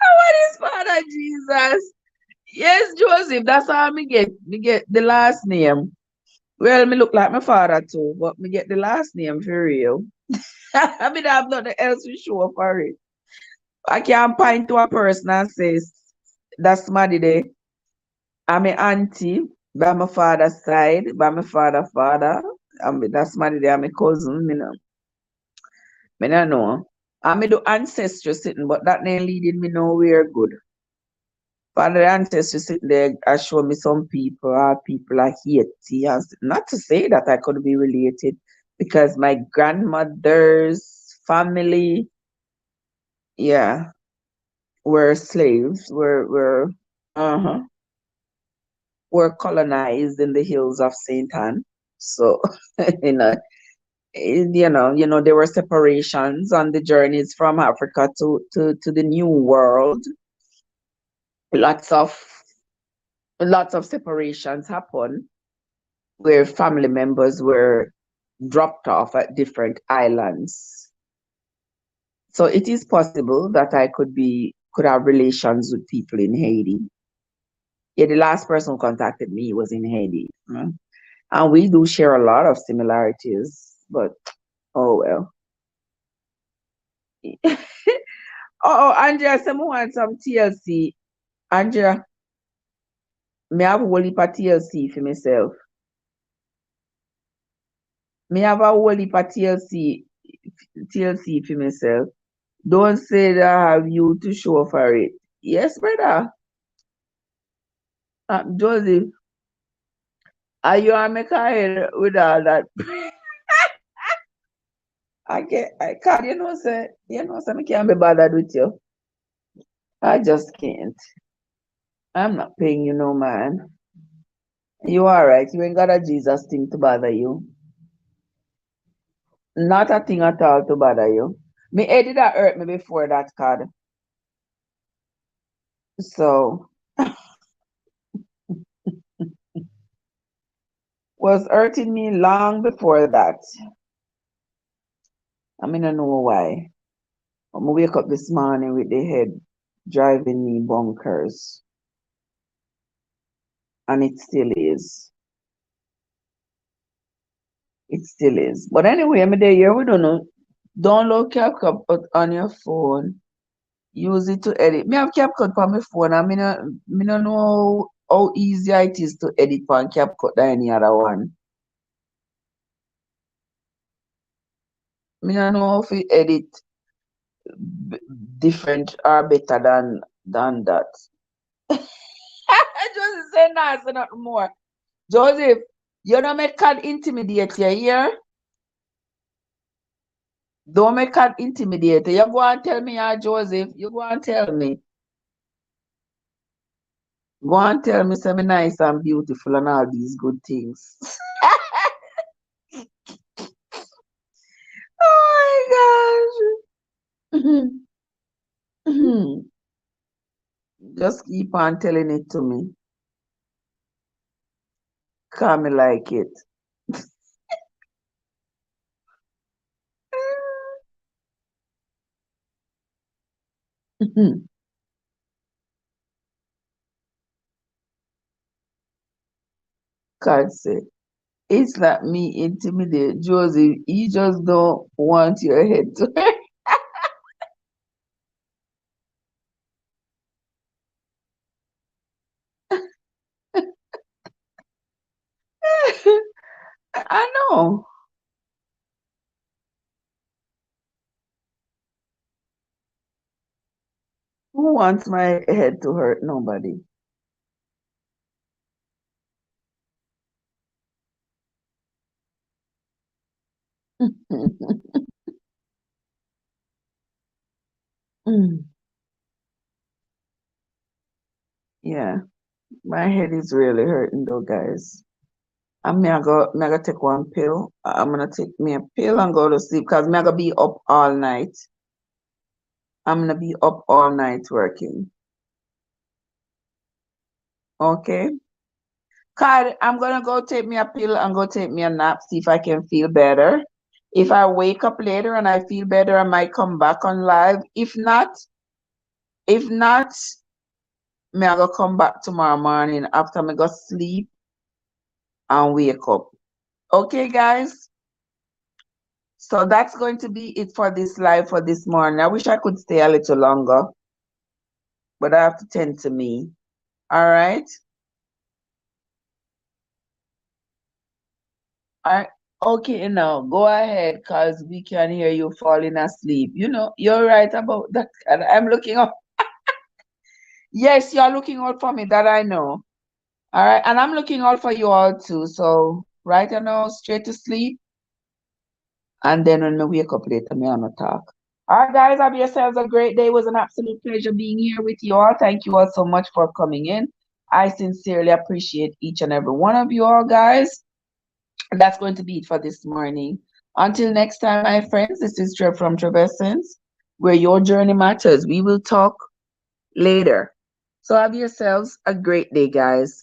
What is Father Jesus? Yes, Joseph, that's all me get. Me get the last name. Well, me look like my father too, but me get the last name for real. I mean, I have nothing else to show for it. I can't point to a person and say, that's my day. I'm my auntie by my father's side, by my father. That's my day. I'm my cousin, Me no know. I me do ancestry sitting, but that ain't leading me nowhere good. For the ancestry sitting there, I show me some people, people are Haiti. Not to say that I could be related, because my grandmother's family, yeah, were slaves, uh-huh, were colonized in the hills of Saint Anne. So, you know, there were separations on the journeys from Africa to the New World. Lots of separations happen where family members were dropped off at different islands. So it is possible that I could have relations with people in Haiti. Yeah, the last person who contacted me was in Haiti. And we do share a lot of similarities, but oh well. Andrea, someone want some TLC. Andrea, me have a whole heap of TLC for myself. Me have a whole heap of TLC for myself. Don't say that I have you to show for it. Yes, brother. Joseph, are you on my head with all that? I can't, say, I can't be bothered with you. I just can't. I'm not paying you no man. You alright. You ain't got a Jesus thing to bother you. Not a thing at all to bother you. Me head did that hurt me before that card. So was hurting me long before that. I mean, I know why. I'm gonna wake up this morning with the head driving me bonkers. And it still is. It still is. But anyway, I'm there here. We don't know. Download CapCut on your phone. Use it to edit. Me have CapCut on my phone. I mean, me no know how easy it is to edit on CapCut than any other one. Me no know how to edit different or better than that. I just say no, say nothing more. Joseph, you don't make cat intimidate you here. Don't make cat intimidate you. You go and tell me, Joseph. You go and tell me. Go and tell me say me nice and beautiful and all these good things. Oh my gosh. Just keep on telling it to me. Call me like it. God say, it's not me intimidate Josie. He just don't want your head to I know. Who wants my head to hurt? Nobody. Yeah, my head is really hurting though, guys. I go take one pill. I'm gonna take me a pill and go to sleep because me I gonna be up all night. I'm gonna be up all night working. Okay? God, I'm gonna go take me a pill and go take me a nap, see if I can feel better. If I wake up later and I feel better, I might come back on live. If not, me I go come back tomorrow morning after me go sleep and wake up. Okay, guys? So that's going to be it for this live for this morning. I wish I could stay a little longer, but I have to tend to me. All right? All right. Okay, now go ahead because we can hear you falling asleep. You know, you're right about that. And I'm looking up. Yes, you're looking out for me, that I know. All right. And I'm looking out for you all too. So right now, straight to sleep. And then when we wake up later, me on the talk. All right, guys, have yourselves a great day. It was an absolute pleasure being here with you all. Thank you all so much for coming in. I sincerely appreciate each and every one of you all, guys. And that's going to be it for this morning. Until next time, my friends, this is Trev from Trevessence, where your journey matters. We will talk later. So have yourselves a great day, guys.